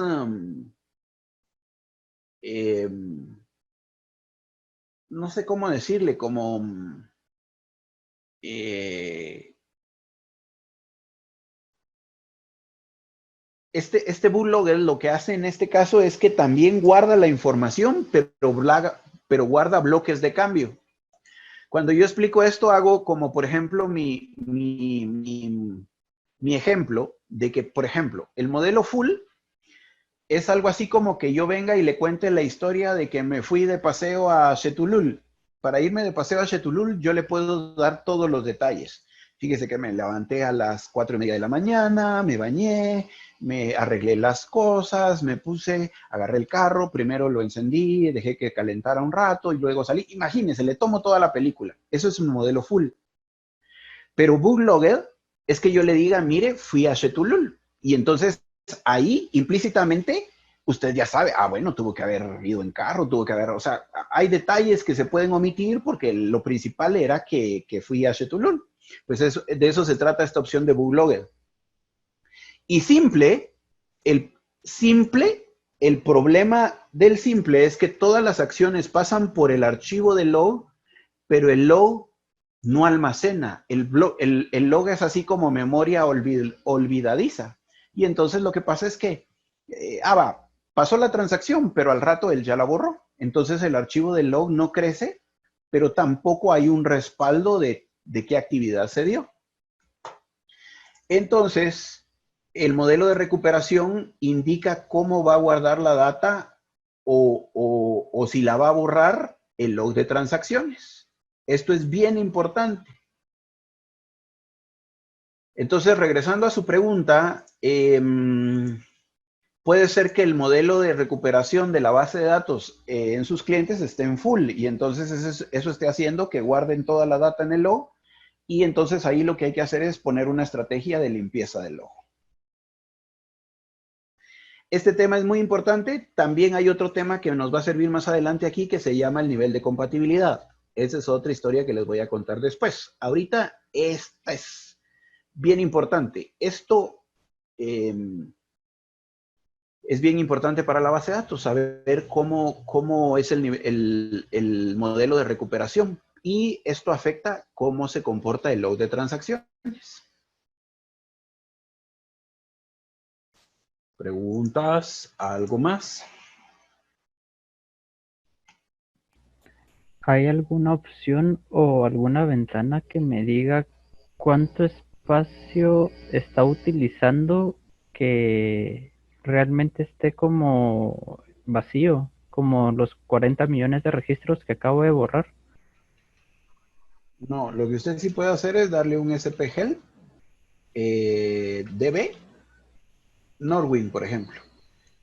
no sé cómo decirle, como... este bootloader lo que hace en este caso es que también guarda la información, pero guarda bloques de cambio. Cuando yo explico esto, hago como, por ejemplo, mi ejemplo de que, por ejemplo, el modelo full es algo así como que yo venga y le cuente la historia de que me fui de paseo a Chetulul. Para irme de paseo a Chetulul, yo le puedo dar todos los detalles. Fíjese que me levanté a las 4:30 de la mañana, me bañé, me arreglé las cosas, me puse, agarré el carro, primero lo encendí, dejé que calentara un rato y luego salí. Imagínense, le tomo toda la película. Eso es un modelo full. Pero bootloader es que yo le diga, mire, fui a Chetulul. Y entonces ahí implícitamente usted ya sabe, bueno, tuvo que haber ido en carro, tuvo que haber, o sea, hay detalles que se pueden omitir porque lo principal era que fui a Chetulul. Pues de eso se trata esta opción de bootloader. Y simple, el problema del simple es que todas las acciones pasan por el archivo de log, pero el log no almacena. El log es así como memoria olvidadiza. Y entonces lo que pasa es que, pasó la transacción, pero al rato él ya la borró. Entonces el archivo del log no crece, pero tampoco hay un respaldo de qué actividad se dio. Entonces, el modelo de recuperación indica cómo va a guardar la data o si la va a borrar el log de transacciones. Esto es bien importante. Entonces, regresando a su pregunta, puede ser que el modelo de recuperación de la base de datos en sus clientes esté en full y entonces eso esté haciendo que guarden toda la data en el log y entonces ahí lo que hay que hacer es poner una estrategia de limpieza del log. Este tema es muy importante. También hay otro tema que nos va a servir más adelante aquí que se llama el nivel de compatibilidad. esa es otra historia que les voy a contar después. Ahorita, esta es bien importante. Esto es bien importante para la base de datos, saber cómo es el modelo de recuperación. Y esto afecta cómo se comporta el log de transacciones. ¿Preguntas? ¿Algo más? ¿Hay alguna opción o alguna ventana que me diga cuánto espacio está utilizando que realmente esté como vacío, como los 40 millones de registros que acabo de borrar? No, lo que usted sí puede hacer es darle un sphelp db Norwin, por ejemplo.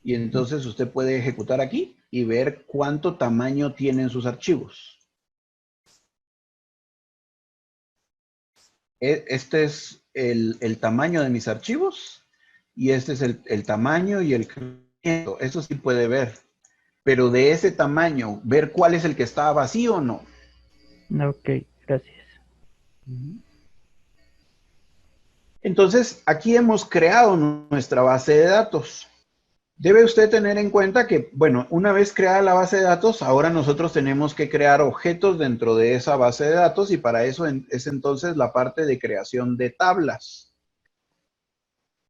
Y entonces usted puede ejecutar aquí y ver cuánto tamaño tienen sus archivos. Este es el tamaño de mis archivos y este es el tamaño y el crecimiento. Eso sí puede ver. Pero de ese tamaño, ver cuál es el que está vacío o no. Ok, gracias. Entonces, aquí hemos creado nuestra base de datos. Debe usted tener en cuenta que, bueno, una vez creada la base de datos, ahora nosotros tenemos que crear objetos dentro de esa base de datos y para eso es entonces la parte de creación de tablas.